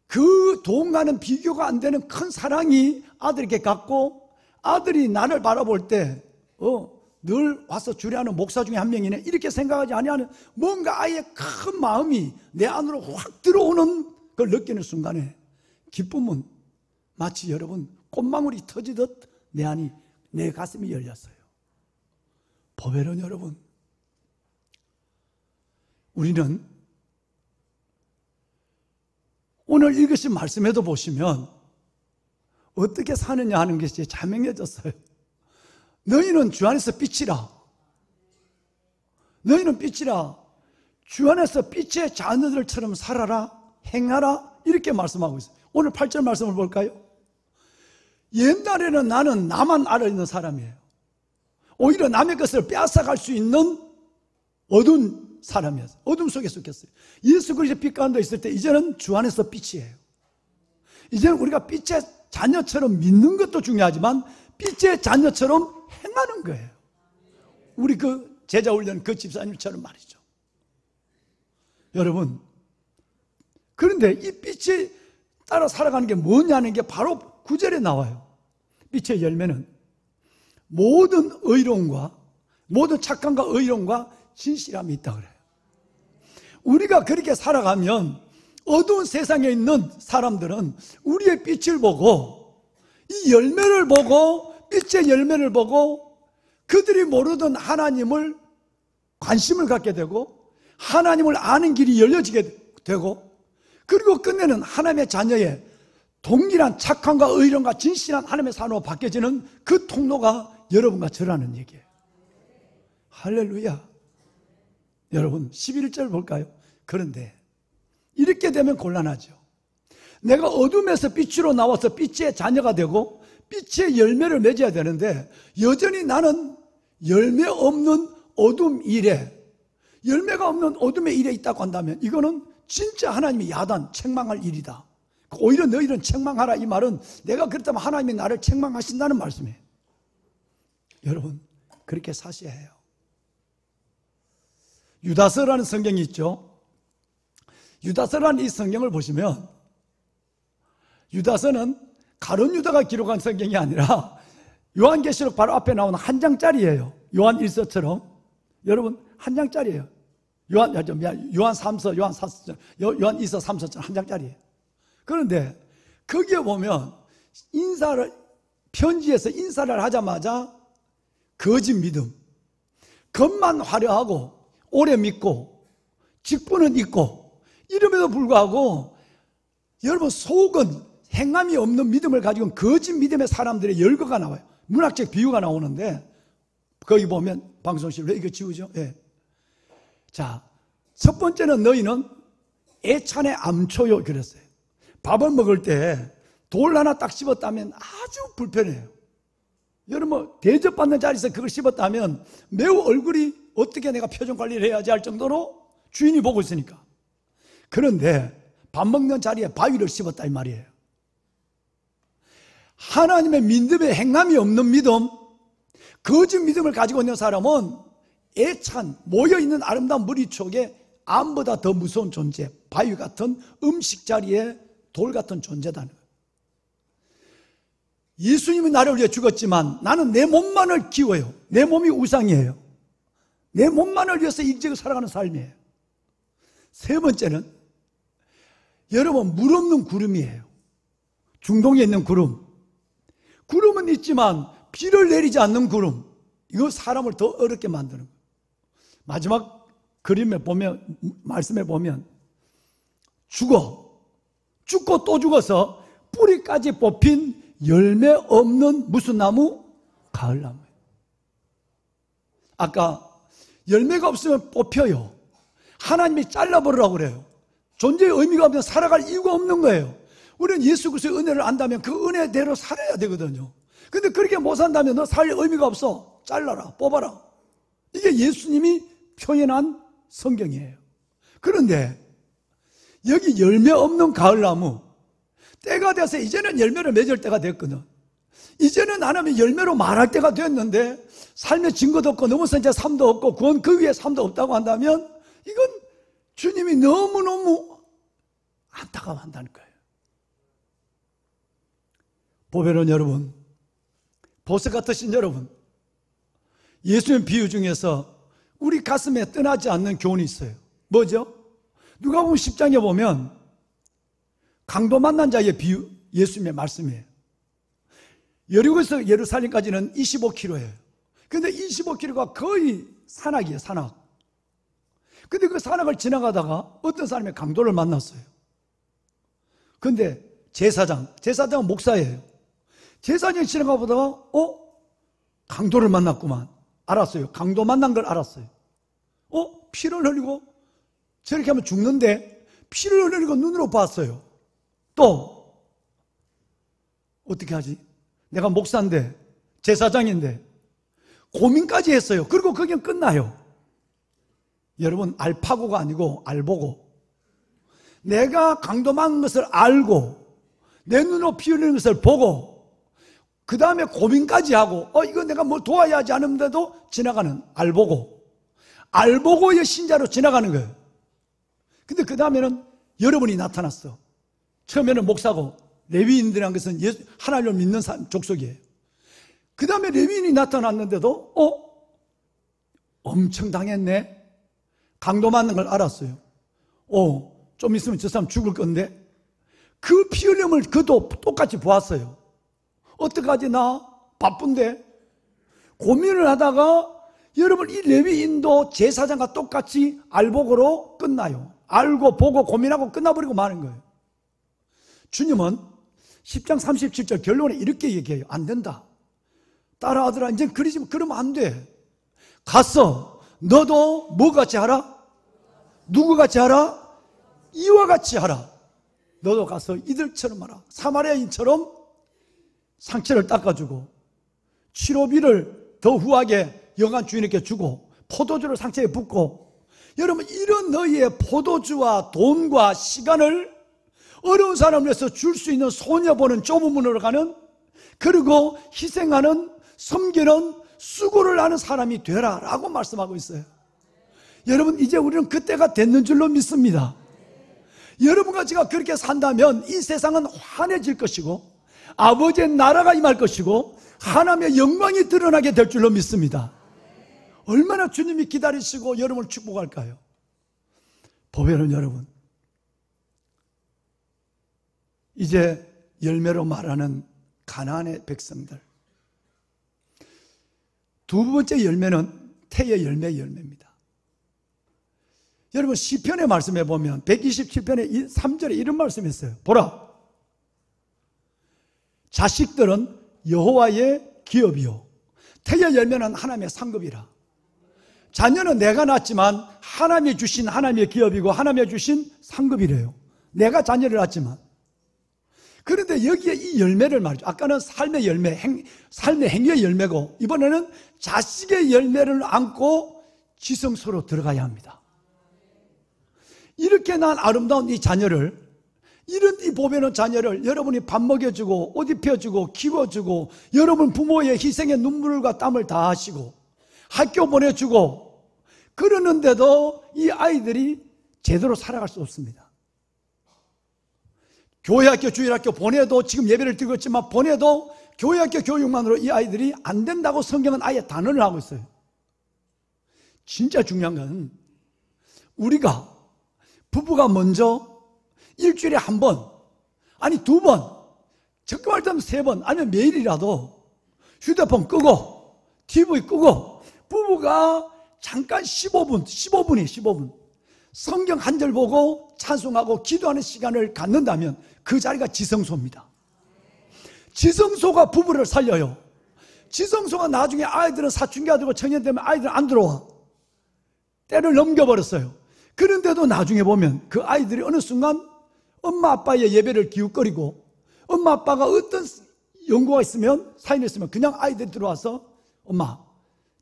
그 돈과는 비교가 안 되는 큰 사랑이 아들에게 갔고, 아들이 나를 바라볼 때 늘 와서 주례하는 목사 중에 한 명이네 이렇게 생각하지 아니하는 뭔가 아이의 큰 마음이 내 안으로 확 들어오는 걸 느끼는 순간에 기쁨은 마치 여러분 꽃망울이 터지듯 내 안이, 내 가슴이 열렸어요. 보배는 여러분, 우리는 오늘 읽으신 말씀에도 보시면 어떻게 사느냐 하는 것이 자명해졌어요. 너희는 주 안에서 빛이라. 너희는 빛이라 주 안에서 빛의 자녀들처럼 살아라, 행하라, 이렇게 말씀하고 있어요. 오늘 8절 말씀을 볼까요? 옛날에는 나는 나만 알아있는 사람이에요. 오히려 남의 것을 빼앗아갈 수 있는 어두운 사람이었어요. 어둠 속에 속했어요. 예수 그리스도의 빛 가운데 있을 때 이제는 주 안에서 빛이에요. 이제는 우리가 빛의 자녀처럼 믿는 것도 중요하지만 빛의 자녀처럼 행하는 거예요. 우리 그 제자 훈련 그 집사님처럼 말이죠. 여러분, 그런데 이 빛이 따라 살아가는 게 뭐냐는 게 바로 9절에 나와요. 빛의 열매는 모든 의로움과 모든 착함과 의로움과 진실함이 있다 그래요. 우리가 그렇게 살아가면 어두운 세상에 있는 사람들은 우리의 빛을 보고 이 열매를 보고 빛의 열매를 보고 그들이 모르던 하나님을 관심을 갖게 되고 하나님을 아는 길이 열려지게 되고 그리고 끝내는 하나님의 자녀의 동일한 착함과 의로움과 진실한 하나님의 산으로 바뀌어지는 그 통로가 여러분과 저라는 얘기예요. 할렐루야. 여러분 11절 볼까요? 그런데 이렇게 되면 곤란하죠. 내가 어둠에서 빛으로 나와서 빛의 자녀가 되고 빛의 열매를 맺어야 되는데 여전히 나는 열매 없는 어둠 일에, 열매가 없는 어둠의 일에 있다고 한다면 이거는 진짜 하나님이 야단, 책망할 일이다. 오히려 너희는 책망하라. 이 말은 내가 그렇다면 하나님이 나를 책망하신다는 말씀이에요. 여러분 그렇게 사셔야 해요. 유다서라는 성경이 있죠. 유다서라는 이 성경을 보시면 유다서는 가룟 유다가 기록한 성경이 아니라 요한계시록 바로 앞에 나오는 한 장짜리예요. 요한 1서처럼. 여러분 한 장짜리예요. 요한 3서, 요한 4서, 요한 2서, 3서처럼 한 장짜리예요. 그런데 거기에 보면 편지에서 인사를 하자마자 거짓 믿음, 겉만 화려하고 오래 믿고 직분은 있고 이름에도 불구하고 여러분 속은 행함이 없는 믿음을 가지고 거짓 믿음의 사람들의 열거가 나와요. 문학적 비유가 나오는데 거기 보면 방송실로 이거 지우죠. 예. 자, 첫 번째는 너희는 애찬의 암초요 그랬어요. 밥을 먹을 때 돌 하나 딱 씹었다면 아주 불편해요. 여러분 대접받는 자리에서 그걸 씹었다면 매우 얼굴이 어떻게 내가 표정 관리를 해야지 할 정도로 주인이 보고 있으니까. 그런데 밥 먹는 자리에 바위를 씹었다 이 말이에요. 하나님의 믿음에 행함이 없는 믿음, 거짓 믿음을 가지고 있는 사람은 애찬 모여있는 아름다운 머리촉에 암보다 더 무서운 존재, 바위 같은 음식 자리에 돌 같은 존재다는 거예요. 예수님이 나를 위해 죽었지만 나는 내 몸만을 키워요. 내 몸이 우상이에요. 내 몸만을 위해서 인적으로 살아가는 삶이에요. 세 번째는 여러분 물 없는 구름이에요. 중동에 있는 구름. 구름은 있지만 비를 내리지 않는 구름. 이거 사람을 더 어렵게 만드는 거예요. 마지막 그림에 보면, 말씀에 보면 죽고 또 죽어서 뿌리까지 뽑힌 열매 없는 무슨 나무? 가을나무예요. 아까 열매가 없으면 뽑혀요. 하나님이 잘라버리라고 그래요. 존재의 의미가 없으면 살아갈 이유가 없는 거예요. 우리는 예수 그리스도의 은혜를 안다면 그 은혜대로 살아야 되거든요. 근데 그렇게 못 산다면 너 살 의미가 없어. 잘라라, 뽑아라. 이게 예수님이 표현한 성경이에요. 그런데 여기 열매 없는 가을나무, 때가 돼서 이제는 열매를 맺을 때가 됐거든. 이제는 하나님의 열매로 말할 때가 됐는데 삶의 증거도 없고 넘어선 자 삶도 없고 그건 그 위에 삶도 없다고 한다면 이건 주님이 너무너무 안타까워한다는 거예요. 보배로운 여러분, 보석 같으신 여러분, 예수님 비유 중에서 우리 가슴에 떠나지 않는 교훈이 있어요. 뭐죠? 누가복음 10장에 보면 강도 만난 자의 비유, 예수님의 말씀이에요. 여리고에서 예루살렘까지는 25km예요. 근데 25km가 거의 산악이에요, 산악. 근데 그 산악을 지나가다가 어떤 사람이 강도를 만났어요. 근데 제사장은 목사예요. 제사장이 지나가 보다가 강도를 만났구만. 알았어요. 강도 만난 걸 알았어요. 피를 흘리고 저렇게 하면 죽는데 피를 흘리고 눈으로 봤어요. 또 어떻게 하지? 내가 목사인데 제사장인데 고민까지 했어요. 그리고 그게 끝나요. 여러분, 알파고가 아니고 알보고, 내가 강도망한 것을 알고 내 눈으로 피 흘리는 것을 보고 그 다음에 고민까지 하고 이거 내가 뭘 도와야 하지 않은데도 지나가는 알보고, 알보고의 신자로 지나가는 거예요. 근데 그 다음에는 여러분이 나타났어. 처음에는 목사고 레위인들이란 것은 하나님을 믿는 족속이에요. 그 다음에 레위인이 나타났는데도 엄청 당했네. 강도 맞는 걸 알았어요. 좀 있으면 저 사람 죽을 건데 그 피 흘림을 그도 똑같이 보았어요. 어떡하지, 나 바쁜데. 고민을 하다가 여러분, 이 레위인도 제사장과 똑같이 알보고로 끝나요. 알고 보고 고민하고 끝나버리고 마는 거예요. 주님은 10장 37절 결론에 이렇게 얘기해요. 안 된다. 딸아, 아들아, 이제 그러면 안 돼. 가서 너도 뭐 같이 하라? 누구 같이 하라? 이와 같이 하라. 너도 가서 이들처럼 하라. 사마리아인처럼 상처를 닦아주고 치료비를 더 후하게 여관 주인에게 주고 포도주를 상처에 붓고, 여러분, 이런 너희의 포도주와 돈과 시간을 어려운 사람을 위해서 줄 수 있는 소녀 보는 좁은 문으로 가는, 그리고 희생하는, 섬기는, 수고를 하는 사람이 되라 라고 말씀하고 있어요. 여러분, 이제 우리는 그때가 됐는 줄로 믿습니다. 여러분과 제가 그렇게 산다면 이 세상은 환해질 것이고 아버지의 나라가 임할 것이고 하나님의 영광이 드러나게 될 줄로 믿습니다. 얼마나 주님이 기다리시고 여러분을 축복할까요? 보배는 여러분, 이제 열매로 말하는 가나안의 백성들, 두 번째 열매는 태의 열매입니다. 여러분, 시편의 말씀에 보면 127편의 3절에 이런 말씀이 있어요. 보라, 자식들은 여호와의 기업이요 태의 열매는 하나님의 상급이라. 자녀는 내가 낳았지만 하나님이 주신 하나님의 기업이고 하나님이 주신 상급이래요. 내가 자녀를 낳았지만. 그런데 여기에 이 열매를 말이죠. 아까는 삶의 열매, 삶의 행위의 열매고, 이번에는 자식의 열매를 안고 지성소로 들어가야 합니다. 이렇게 난 아름다운 이 자녀를, 이런 이 보배는 자녀를 여러분이 밥 먹여주고 옷 입혀주고 키워주고 여러분 부모의 희생의 눈물과 땀을 다 하시고 학교 보내주고 그러는데도 이 아이들이 제대로 살아갈 수 없습니다. 교회학교, 주일학교 보내도, 지금 예배를 드리고 있지만 보내도 교회학교 교육만으로 이 아이들이 안 된다고 성경은 아예 단언을 하고 있어요. 진짜 중요한 건 우리가 부부가 먼저 일주일에 한 번, 아니 두 번, 적금할 때는 세 번, 아니면 매일이라도 휴대폰 끄고 TV 끄고 부부가 잠깐 15분 성경 한 절 보고 찬송하고 기도하는 시간을 갖는다면 그 자리가 지성소입니다. 지성소가 부부를 살려요. 지성소가 나중에 아이들은 사춘기가 되고 청년 되면 아이들은 안 들어와. 때를 넘겨버렸어요. 그런데도 나중에 보면 그 아이들이 어느 순간 엄마 아빠의 예배를 기웃거리고, 엄마 아빠가 어떤 연구가 있으면, 사연이 있으면 그냥 아이들이 들어와서 엄마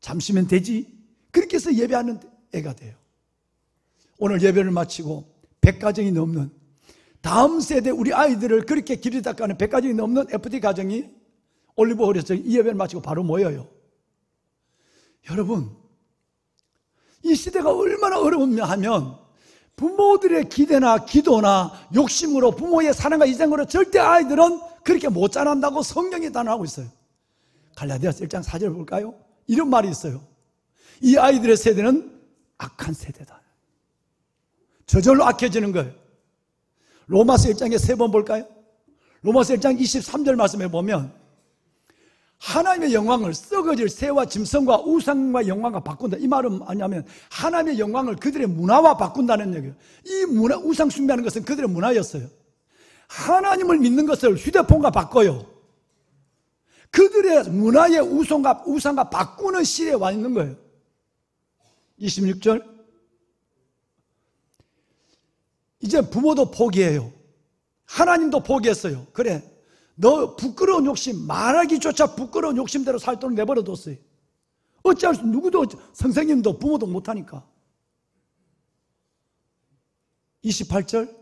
잠시면 되지, 그렇게 해서 예배하는 애가 돼요. 오늘 예배를 마치고 100가정이 넘는, 다음 세대 우리 아이들을 그렇게 길이 닦아가는 100가정이 넘는 FD 가정이 올리브홀에서 이 예배를 마치고 바로 모여요. 여러분, 이 시대가 얼마나 어려우냐 하면 부모들의 기대나 기도나 욕심으로, 부모의 사랑과 이생으로 절대 아이들은 그렇게 못 자란다고 성경이 단언하고 있어요. 갈라디아서 1장 4절 볼까요? 이런 말이 있어요. 이 아이들의 세대는 악한 세대다. 저절로 악해지는 거예요. 로마서 1장에 3번 볼까요? 로마서 1장 23절 말씀에 보면 하나님의 영광을 썩어질 새와 짐승과 우상과 영광과 바꾼다. 이 말은 뭐냐면 하나님의 영광을 그들의 문화와 바꾼다는 얘기예요. 이 문화, 우상 숭배하는 것은 그들의 문화였어요. 하나님을 믿는 것을 휴대폰과 바꿔요. 그들의 문화의 우상과 바꾸는 시대에 와 있는 거예요. 26절 이제 부모도 포기해요. 하나님도 포기했어요. 그래, 너 부끄러운 욕심, 말하기조차 부끄러운 욕심대로 살 돈을 내버려뒀어요. 어찌할 수, 누구도, 선생님도 부모도 못하니까. 28절.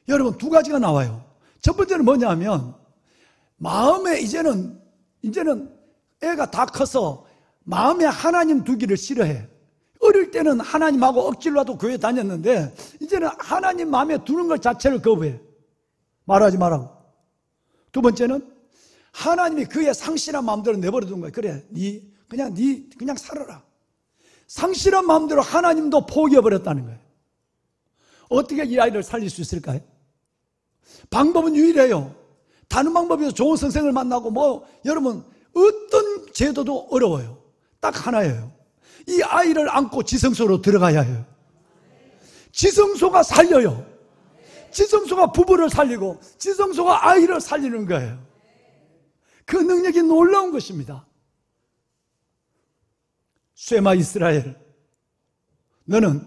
여러분, 두 가지가 나와요. 첫 번째는 뭐냐면, 마음에 이제는 애가 다 커서 마음에 하나님 두기를 싫어해. 어릴 때는 하나님하고 억지로라도 교회 다녔는데, 이제는 하나님 마음에 두는 것 자체를 거부해. 말하지 말라고. 두 번째는, 하나님이 그의 상실한 마음대로 내버려둔 거야. 그래, 그냥 살아라. 상실한 마음대로 하나님도 포기해버렸다는 거예요. 어떻게 이 아이를 살릴 수 있을까요? 방법은 유일해요. 다른 방법에서 좋은 선생을 만나고 여러분 어떤 제도도 어려워요. 딱 하나예요. 이 아이를 안고 지성소로 들어가야 해요. 지성소가 살려요. 지성소가 부부를 살리고 지성소가 아이를 살리는 거예요. 그 능력이 놀라운 것입니다. 쇠마 이스라엘, 너는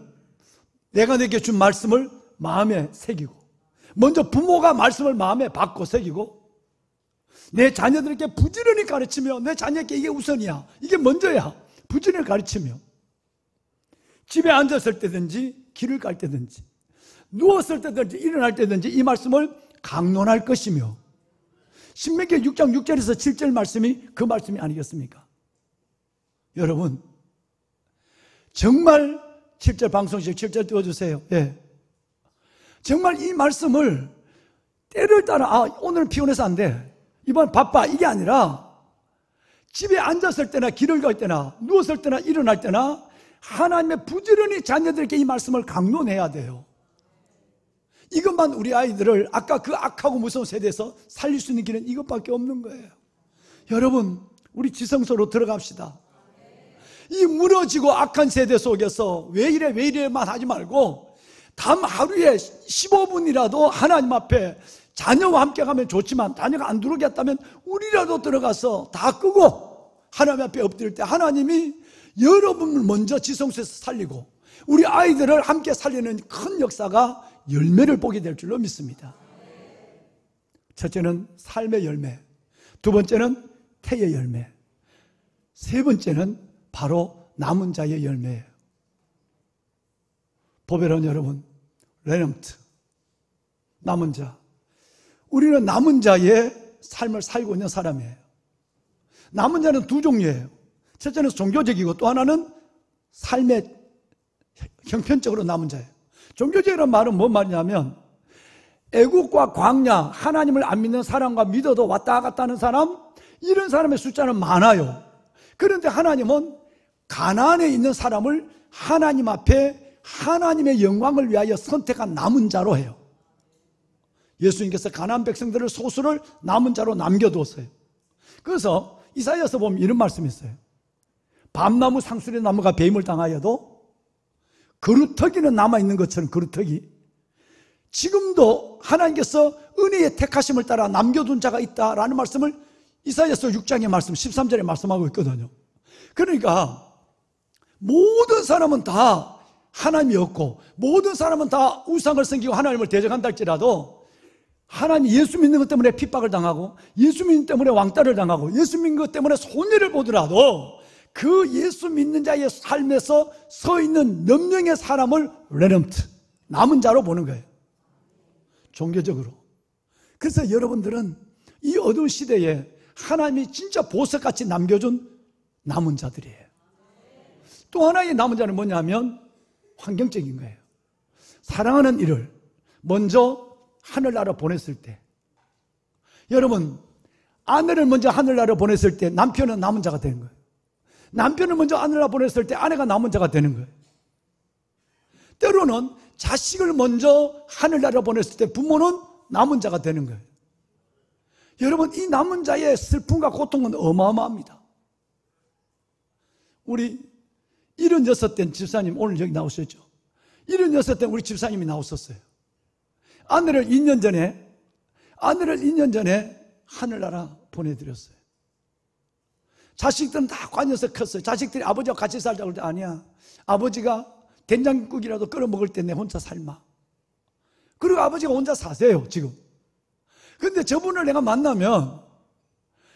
내가 내게 준 말씀을 마음에 새기고, 먼저 부모가 말씀을 마음에 받고 새기고, 내 자녀들에게 부지런히 가르치며, 내 자녀에게 이게 우선이야, 이게 먼저야, 부지런히 가르치며, 집에 앉았을 때든지 길을 갈 때든지 누웠을 때든지 일어날 때든지 이 말씀을 강론할 것이며, 신명기 6장 6절에서 7절 말씀이 그 말씀이 아니겠습니까? 여러분, 정말 7절 방송식 7절 띄워주세요. 예. 정말 이 말씀을 때를 따라, 오늘은 피곤해서 안 돼, 이번 바빠, 이게 아니라 집에 앉았을 때나 길을 갈 때나 누웠을 때나 일어날 때나 하나님의 부지런히 자녀들에게 이 말씀을 강론해야 돼요. 이것만 우리 아이들을 아까 그 악하고 무서운 세대에서 살릴 수 있는 길은 이것밖에 없는 거예요. 여러분, 우리 지성소로 들어갑시다. 이 무너지고 악한 세대 속에서 왜 이래만 하지 말고, 단 하루에 15분이라도 하나님 앞에, 자녀와 함께 가면 좋지만 자녀가 안 들어오겠다면 우리라도 들어가서 다 끄고 하나님 앞에 엎드릴 때 하나님이 여러분을 먼저 지성소에서 살리고 우리 아이들을 함께 살리는 큰 역사가 열매를 보게 될 줄로 믿습니다. 첫째는 삶의 열매, 두 번째는 태의 열매, 세 번째는 바로 남은 자의 열매예요. 보배로운 여러분, 레넘트, 남은 자. 우리는 남은 자의 삶을 살고 있는 사람이에요. 남은 자는 두 종류예요. 첫째는 종교적이고 또 하나는 삶의 형편적으로 남은 자예요. 종교적이라는 말은 뭔 말이냐면, 애국과 광야, 하나님을 안 믿는 사람과 믿어도 왔다 갔다 하는 사람, 이런 사람의 숫자는 많아요. 그런데 하나님은 가나안에 있는 사람을 하나님 앞에 하나님의 영광을 위하여 선택한 남은 자로 해요. 예수님께서 가나안 백성들을 소수를 남은 자로 남겨두었어요. 그래서 이사야서 보면 이런 말씀이 있어요. 밤나무 상수리 나무가 배임을 당하여도 그루터기는 남아있는 것처럼, 그루터기, 지금도 하나님께서 은혜의 택하심을 따라 남겨둔 자가 있다라는 말씀을 이사야서 6장의 말씀 13절에 말씀하고 있거든요. 그러니까 모든 사람은 다 하나님이었고 모든 사람은 다 우상을 섬기고 하나님을 대적한다 할지라도, 하나님 예수 믿는 것 때문에 핍박을 당하고 예수 믿는 것 때문에 왕따를 당하고 예수 믿는 것 때문에 손해를 보더라도 그 예수 믿는 자의 삶에서 서 있는 몇 명의 사람을 레넘트, 남은 자로 보는 거예요. 종교적으로. 그래서 여러분들은 이 어두운 시대에 하나님이 진짜 보석같이 남겨준 남은 자들이에요. 또 하나의 남은 자는 뭐냐면 환경적인 거예요. 사랑하는 이를 먼저 하늘나라 보냈을 때, 여러분, 아내를 먼저 하늘나라 보냈을 때 남편은 남은 자가 되는 거예요. 남편을 먼저 하늘나라 보냈을 때 아내가 남은 자가 되는 거예요. 때로는 자식을 먼저 하늘나라 보냈을 때 부모는 남은 자가 되는 거예요. 여러분, 이 남은 자의 슬픔과 고통은 어마어마합니다. 우리 76된 집사님 오늘 여기 나오셨죠? 76된 우리 집사님이 나오셨어요. 아내를 2년 전에 하늘나라 보내드렸어요. 자식들은 다 관여서 컸어요. 자식들이 아버지와 같이 살자고 할 때, 아니야, 아버지가 된장국이라도 끓여 먹을 때 내 혼자 삶아. 그리고 아버지가 혼자 사세요, 지금. 근데 저분을 내가 만나면,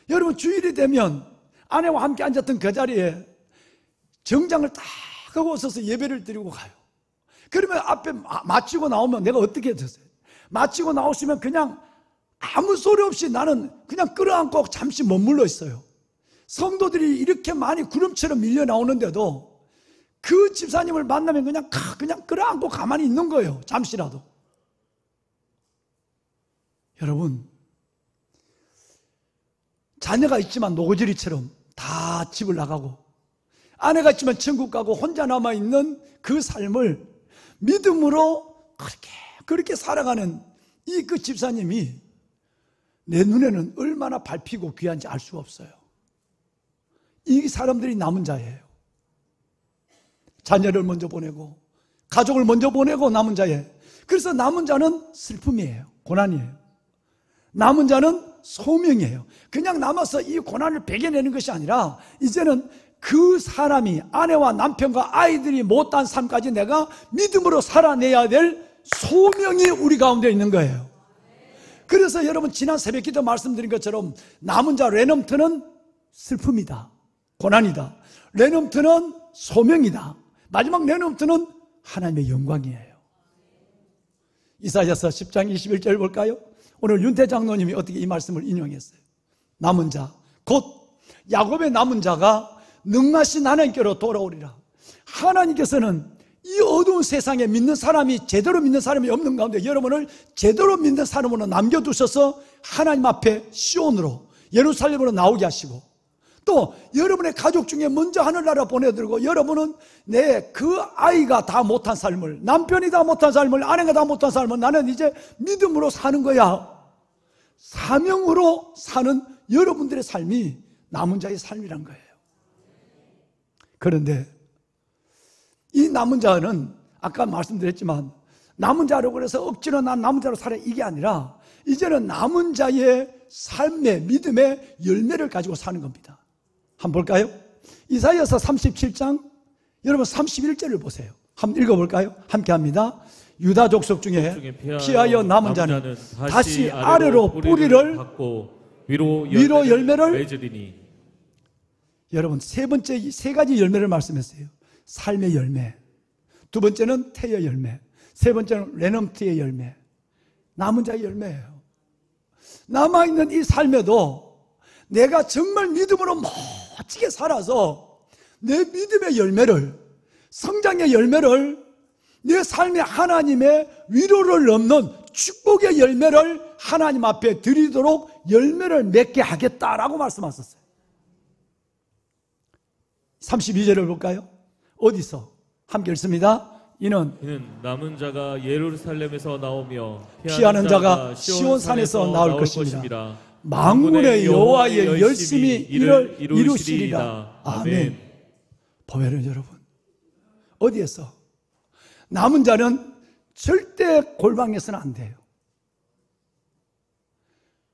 여러분 주일이 되면 아내와 함께 앉았던 그 자리에 정장을 딱 하고 서서 예배를 드리고 가요. 그러면 앞에 마치고 나오면 내가 어떻게 됐어요? 마치고 나오시면 그냥 아무 소리 없이 나는 그냥 끌어안고 잠시 머물러 있어요. 성도들이 이렇게 많이 구름처럼 밀려 나오는데도 그 집사님을 만나면 그냥 끌어안고 가만히 있는 거예요. 잠시라도. 여러분, 자녀가 있지만 노고지리처럼 다 집을 나가고, 아내가 있지만 천국 가고 혼자 남아있는 그 삶을 믿음으로 그렇게 살아가는 이 그 집사님이 내 눈에는 얼마나 밟히고 귀한지 알 수가 없어요. 이 사람들이 남은 자예요. 자녀를 먼저 보내고 가족을 먼저 보내고 남은 자예요. 그래서 남은 자는 슬픔이에요. 고난이에요. 남은 자는 소명이에요. 그냥 남아서 이 고난을 배겨내는 것이 아니라 이제는 그 사람이 아내와 남편과 아이들이 못한 삶까지 내가 믿음으로 살아내야 될 소명이 우리 가운데 있는 거예요. 그래서 여러분 지난 새벽기도 말씀드린 것처럼 남은 자 레넘트는 슬픔이다, 고난이다. 레넘트는 소명이다. 마지막 레넘트는 하나님의 영광이에요. 이사야서 10장 21절 볼까요? 오늘 윤태 장로님이 어떻게 이 말씀을 인용했어요? 남은 자, 곧 야곱의 남은 자가 능하신 하나님께로 돌아오리라. 하나님께서는 이 어두운 세상에 믿는 사람이, 제대로 믿는 사람이 없는 가운데 여러분을 제대로 믿는 사람으로 남겨두셔서 하나님 앞에 시온으로, 예루살렘으로 나오게 하시고, 또 여러분의 가족 중에 먼저 하늘나라 보내드리고, 여러분은 그 아이가 다 못한 삶을, 남편이 다 못한 삶을, 아내가 다 못한 삶을 나는 이제 믿음으로 사는 거야, 사명으로 사는 여러분들의 삶이 남은 자의 삶이란 거예요. 그런데 이 남은 자는 아까 말씀드렸지만 남은 자라고 그래서 억지로 난 남은 자로 살아, 이게 아니라 이제는 남은 자의 삶의 믿음의 열매를 가지고 사는 겁니다. 한번 볼까요? 이사야서 37장 여러분 31절을 보세요. 한번 읽어볼까요? 함께 합니다. 유다 족속 중에 피하여 남은 자는 다시 아래로 뿌리를 받고 위로 열매를 맺으리니. 여러분 세 가지 열매를 말씀했어요. 삶의 열매, 두 번째는 태의 열매, 세 번째는 레넘트의 열매, 남은 자의 열매예요. 남아있는 이 삶에도 내가 정말 믿음으로 멋지게 살아서 내 믿음의 열매를, 성장의 열매를, 내 삶의 하나님의 위로를 넘는 축복의 열매를 하나님 앞에 드리도록 열매를 맺게 하겠다라고 말씀하셨어요. 32절을 볼까요? 어디서? 함께 읽습니다. 이는 남은 자가 예루살렘에서 나오며 피하는 자가 시온산에서 나올 것입니다. 만군의 여호와의 열심히 이를 이루시리라. 아멘. 보면은 여러분, 어디에서? 남은 자는 절대 골방에서는 안 돼요.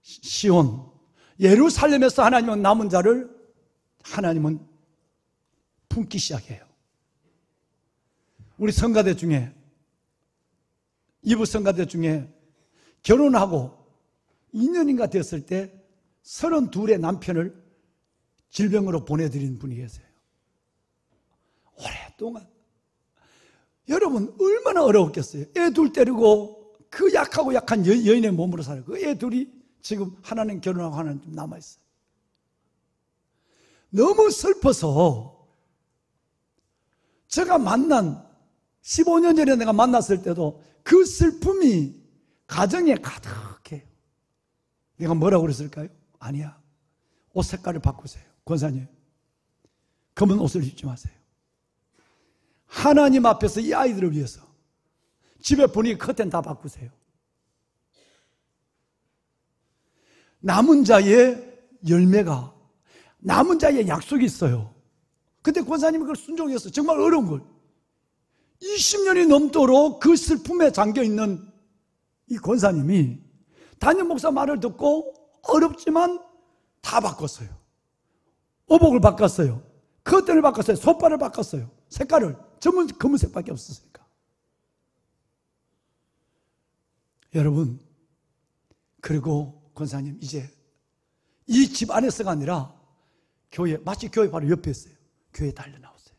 시온, 예루살렘에서 하나님은 남은 자를 하나님은 품기 시작해요. 우리 성가대 중에, 이부 성가대 중에 결혼하고 2년인가 됐을 때 32의 남편을 질병으로 보내드린 분이 계세요. 오랫동안. 여러분 얼마나 어려웠겠어요. 애 둘 때리고 그 약하고 약한 여인의 몸으로 살아요. 그 애 둘이 지금 하나는 결혼하고 하나는 좀 남아있어요. 너무 슬퍼서 제가 만난 15년 전에 내가 만났을 때도 그 슬픔이 가정에 가득해요. 내가 뭐라고 그랬을까요? 아니야, 옷 색깔을 바꾸세요. 권사님, 검은 옷을 입지 마세요. 하나님 앞에서 이 아이들을 위해서 집에 분위기 커튼 다 바꾸세요. 남은 자의 열매가, 남은 자의 약속이 있어요. 근데 권사님이 그걸 순종했어요. 정말 어려운 걸. 20년이 넘도록 그 슬픔에 잠겨있는 이 권사님이 담임 목사 말을 듣고 어렵지만 다 바꿨어요. 오복을 바꿨어요. 커튼을 바꿨어요. 소파를 바꿨어요. 색깔을. 전부 검은색밖에 없었으니까. 여러분, 그리고 권사님 이제 이 집 안에서가 아니라 교회, 마치 교회 바로 옆에 있어요. 교회에 달려나왔어요.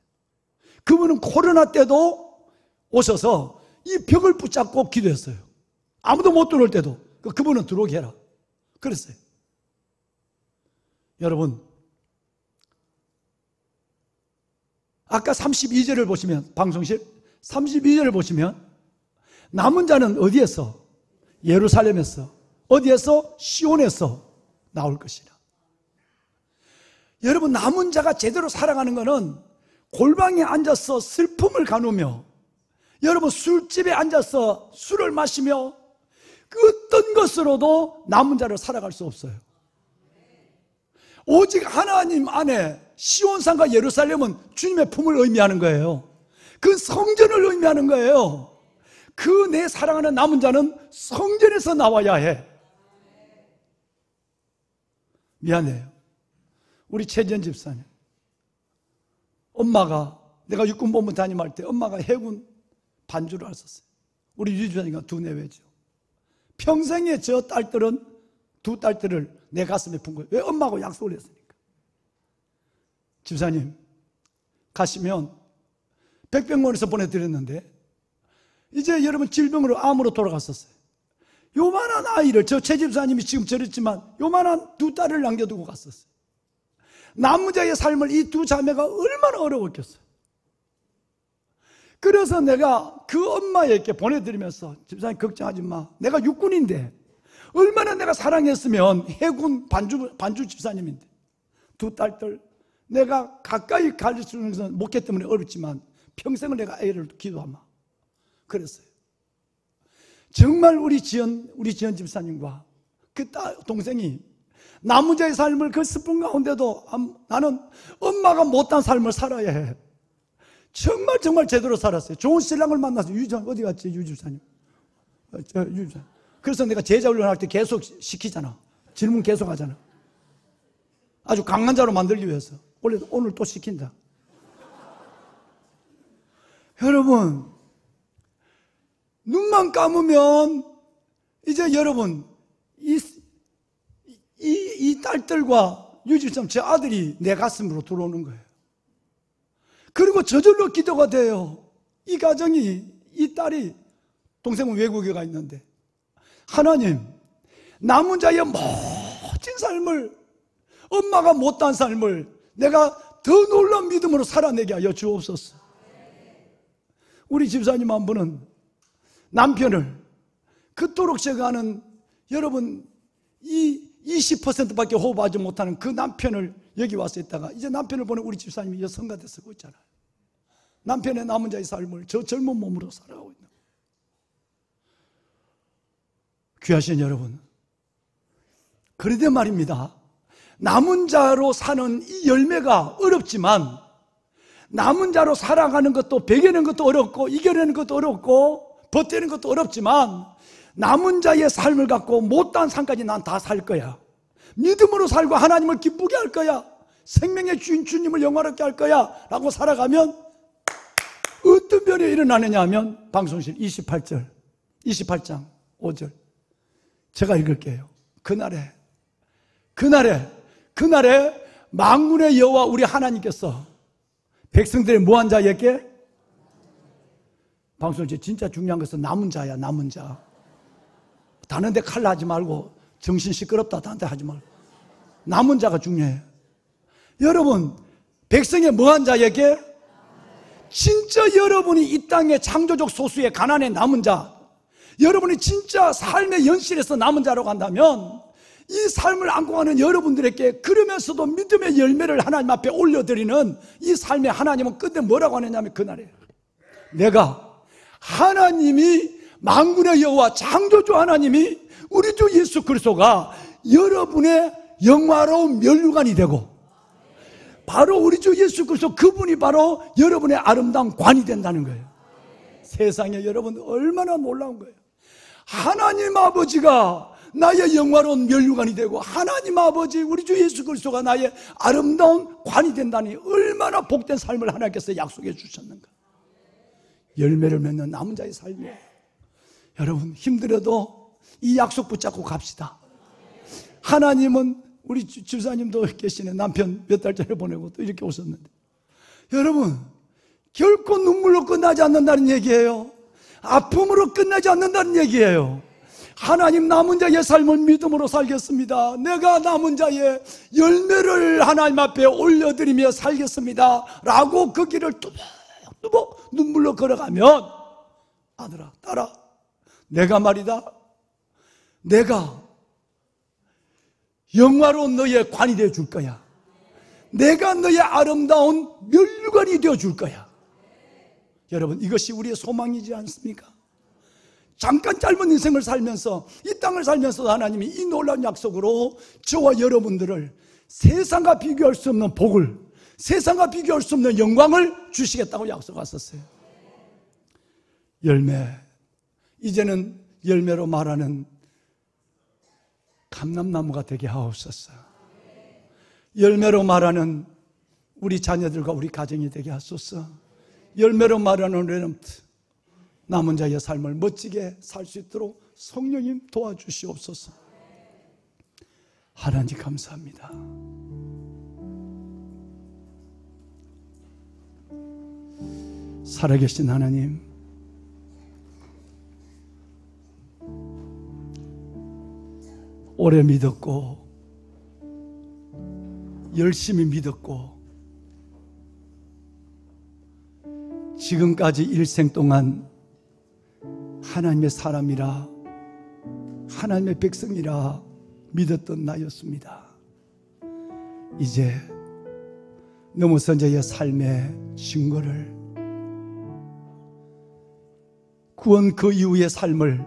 그분은 코로나 때도 오셔서 이 벽을 붙잡고 기도했어요. 아무도 못 들어올 때도 그분은 들어오게 해라 그랬어요. 여러분, 아까 32절을 보시면, 방송실 32절을 보시면 남은 자는 어디에서? 예루살렘에서. 어디에서? 시온에서 나올 것이라. 여러분, 남은 자가 제대로 살아가는 것은 골방에 앉아서 슬픔을 가누며, 여러분 술집에 앉아서 술을 마시며 그 어떤 것으로도 남은 자를 살아갈 수 없어요. 오직 하나님 안에 시온산과 예루살렘은 주님의 품을 의미하는 거예요. 그 성전을 의미하는 거예요. 그 내 사랑하는 남은 자는 성전에서 나와야 해. 미안해요. 우리 최전 집사님, 엄마가, 내가 육군본부 담임할 때 엄마가 해군 반주를 하셨어요. 우리 유 집사님과 두 내외죠. 평생에 저 딸들은, 두 딸들을 내 가슴에 푼 거예요. 왜? 엄마하고 약속을 했으니까. 집사님 가시면 백병원에서 보내드렸는데 이제 여러분 질병으로, 암으로 돌아갔었어요. 요만한 아이를, 저 최 집사님이 지금 저랬지만 요만한 두 딸을 남겨두고 갔었어요. 남은 자의 삶을 이 두 자매가 얼마나 어려웠겠어요. 그래서 내가 그 엄마에게 보내드리면서, 집사님 걱정하지 마, 내가 육군인데 얼마나 내가 사랑했으면, 해군 반주 집사님인데 두 딸들 내가 가까이 갈 수 있는 것은 목회 때문에 어렵지만 평생을 내가 애를 기도하마 그랬어요. 정말 우리 지연 집사님과 그 동생이 남은 자의 삶을 그 슬픔 가운데도 나는 엄마가 못한 삶을 살아야 해. 정말 제대로 살았어요. 좋은 신랑을 만나서, 유집사님 어디 갔지? 유집사님. 유집사님. 그래서 내가 제자 훈련할 때 계속 시키잖아. 질문 계속 하잖아. 아주 강한 자로 만들기 위해서. 오늘 또 시킨다. 여러분, 눈만 감으면 이제 여러분 이 딸들과 유집사님, 제 아들이 내 가슴으로 들어오는 거예요. 그리고 저절로 기도가 돼요. 이 가정이, 이 딸이, 동생은 외국에 가 있는데, 하나님, 남은 자의 멋진 삶을, 엄마가 못한 삶을 내가 더 놀라운 믿음으로 살아내게 하여 주옵소서. 우리 집사님 한 분은 남편을 그토록 제가하는, 여러분 이 20%밖에 호흡하지 못하는 그 남편을 여기 와서 있다가 이제 남편을 보내 우리 집사님이 여성가대 쓰고 있잖아요. 남편의 남은 자의 삶을 저 젊은 몸으로 살아가고 있는. 귀하신 여러분, 그런데 말입니다, 남은 자로 사는 이 열매가 어렵지만, 남은 자로 살아가는 것도, 배기는 것도 어렵고 이겨내는 것도 어렵고 버티는 것도 어렵지만, 남은 자의 삶을 갖고 못다한 삶까지 난 다 살 거야. 믿음으로 살고 하나님을 기쁘게 할 거야. 생명의 주인 주님을 영화롭게 할 거야 라고 살아가면 어떤 변이 일어나느냐 하면, 방송실 28장 5절 제가 읽을게요. 그날에 만군의 여호와 우리 하나님께서 백성들의 무한 자에게, 방송실 진짜 중요한 것은 남은 자야. 남은 자. 다른 데 칼라 하지 말고, 정신 시끄럽다 다른 데 하지 말고, 남은 자가 중요해요. 여러분, 백성의 무한 자에게, 진짜 여러분이 이 땅의 창조적 소수의 가난의 남은 자, 여러분이 진짜 삶의 현실에서 남은 자라고 한다면, 이 삶을 안고 가는 여러분들에게, 그러면서도 믿음의 열매를 하나님 앞에 올려드리는 이 삶에 하나님은 끝내 뭐라고 하느냐면, 그날에 내가 하나님이, 만군의 여호와 창조주 하나님이, 우리 주 예수 그리스도가 여러분의 영화로운 면류관이 되고, 바로 우리 주 예수 그리스도, 그분이 바로 여러분의 아름다운 관이 된다는 거예요. 세상에 여러분 얼마나 놀라운 거예요. 하나님 아버지가 나의 영화로운 면류관이 되고, 하나님 아버지 우리 주 예수 그리스도가 나의 아름다운 관이 된다니 얼마나 복된 삶을 하나님께서 약속해 주셨는가. 열매를 맺는 남은 자의 삶이에요. 여러분, 힘들어도 이 약속 붙잡고 갑시다. 하나님은, 우리 주사님도 계시네. 남편 몇 달 전에 보내고 또 이렇게 오셨는데, 여러분, 결코 눈물로 끝나지 않는다는 얘기예요. 아픔으로 끝나지 않는다는 얘기예요. 하나님, 남은 자의 삶을 믿음으로 살겠습니다. 내가 남은 자의 열매를 하나님 앞에 올려드리며 살겠습니다 라고 그 길을 뚜벅뚜벅 눈물로 걸어가면, 아들아, 딸아, 내가 말이다, 내가 영화로운 너의 관이 되어 줄 거야. 내가 너의 아름다운 면류관이 되어 줄 거야. 여러분, 이것이 우리의 소망이지 않습니까? 잠깐 짧은 인생을 살면서, 이 땅을 살면서 하나님이 이 놀라운 약속으로 저와 여러분들을 세상과 비교할 수 없는 복을, 세상과 비교할 수 없는 영광을 주시겠다고 약속하셨어요. 열매, 이제는 열매로 말하는 감람나무가 되게 하옵소서. 열매로 말하는 우리 자녀들과 우리 가정이 되게 하소서. 열매로 말하는 레넌트, 남은 자의 삶을 멋지게 살 수 있도록 성령님 도와주시옵소서. 하나님 감사합니다. 살아계신 하나님, 오래 믿었고 열심히 믿었고 지금까지 일생 동안 하나님의 사람이라, 하나님의 백성이라 믿었던 나였습니다. 이제 넘어선 자의 삶의 증거를, 구원 그 이후의 삶을,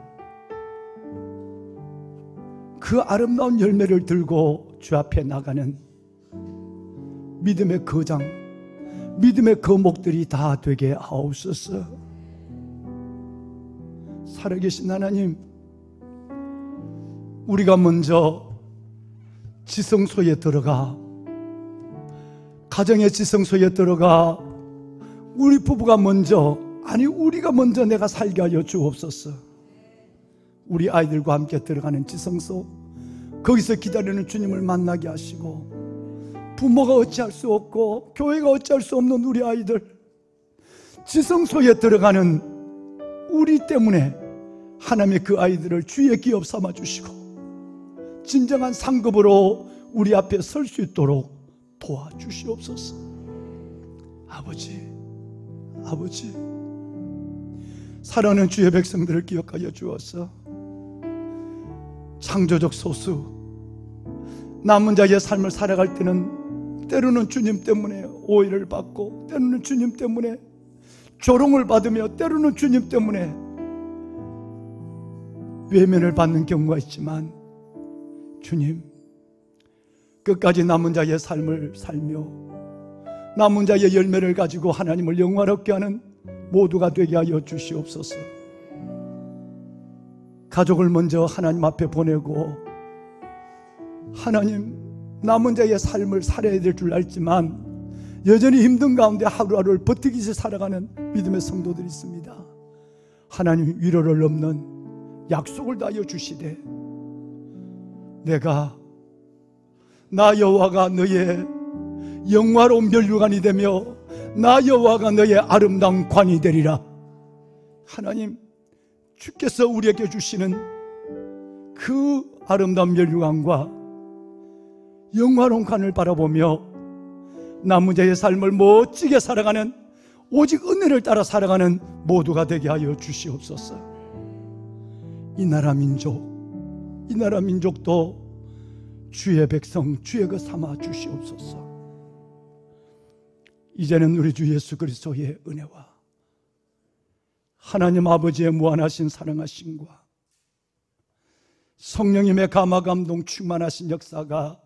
그 아름다운 열매를 들고 주 앞에 나가는 믿음의 거장, 믿음의 거목들이 다 되게 하옵소서. 살아계신 하나님, 우리가 먼저 지성소에 들어가, 가정의 지성소에 들어가 우리 부부가 먼저, 아니 우리가 먼저 내가 살게 하여 주옵소서. 우리 아이들과 함께 들어가는 지성소, 거기서 기다리는 주님을 만나게 하시고, 부모가 어찌할 수 없고 교회가 어찌할 수 없는 우리 아이들, 지성소에 들어가는 우리 때문에 하나님의 그 아이들을 주의 기업 삼아 주시고 진정한 상급으로 우리 앞에 설 수 있도록 도와주시옵소서. 아버지, 아버지, 사랑하는 주의 백성들을 기억하여 주옵소서. 창조적 소수, 남은 자의 삶을 살아갈 때는 때로는 주님 때문에 오해를 받고, 때로는 주님 때문에 조롱을 받으며, 때로는 주님 때문에 외면을 받는 경우가 있지만, 주님, 끝까지 남은 자의 삶을 살며 남은 자의 열매를 가지고 하나님을 영화롭게 하는 모두가 되게 하여 주시옵소서. 가족을 먼저 하나님 앞에 보내고, 하나님, 남은 자의 삶을 살아야 될 줄 알지만 여전히 힘든 가운데 하루하루를 버티기시 살아가는 믿음의 성도들이 있습니다. 하나님, 위로를 넘는 약속을 다하여 주시되, 내가, 나 여호와가 너의 영화로운 면류관이 되며 나 여호와가 너의 아름다운 관이 되리라. 하나님, 주께서 우리에게 주시는 그 아름다운 면류관과 영화로운 관을 바라보며 남은 자의 삶을 멋지게 살아가는, 오직 은혜를 따라 살아가는 모두가 되게 하여 주시옵소서. 이 나라 민족도 주의 백성, 주의 것 삼아 주시옵소서. 이제는 우리 주 예수 그리스도의 은혜와 하나님 아버지의 무한하신 사랑하심과 성령님의 감화 감동 충만하신 역사가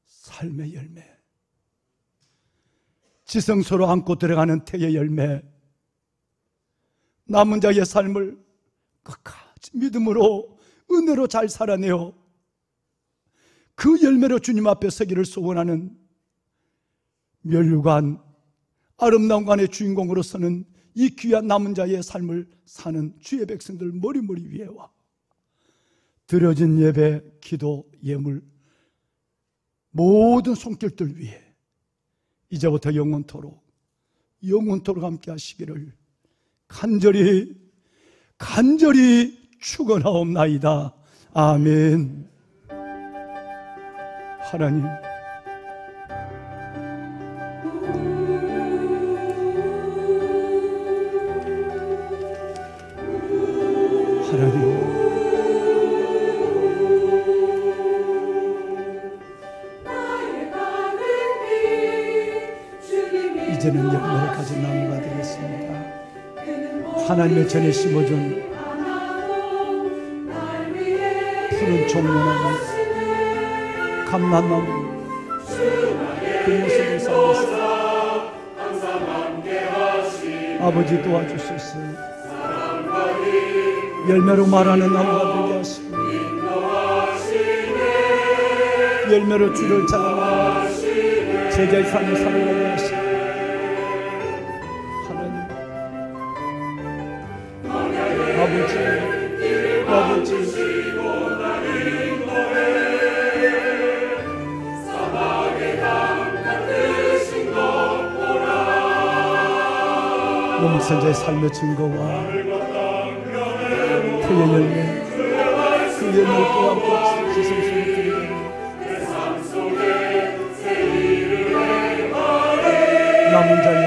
삶의 열매, 지성소로 안고 들어가는 태의 열매, 남은 자의 삶을 끝까지 믿음으로 은혜로 잘 살아내어 그 열매로 주님 앞에 서기를 소원하는 면류관, 아름다운 관의 주인공으로서는 이 귀한 남은 자의 삶을 사는 주의 백성들 머리머리 위에와 드려진 예배, 기도, 예물 모든 손길들 위에 이제부터 영원토록 함께 하시기를 간절히 축원하옵나이다. 아멘. 하나님, 이제는 열매를 가진 나무가 되겠습니다. 하나님의 전에 심어준 푸른 종려나무, 감람나무 그 모습을 살겠습니다. 아버지 도와주소서. 열매로 말하는 나무가 되게 하시고 열매로 주를 찬양하며 제자의 삶을 살아가게 하시고 아버지 몸선자의 삶의 증거와 그의 열매, 그 열매를 끄안고 지성소를 드리는 남은 자의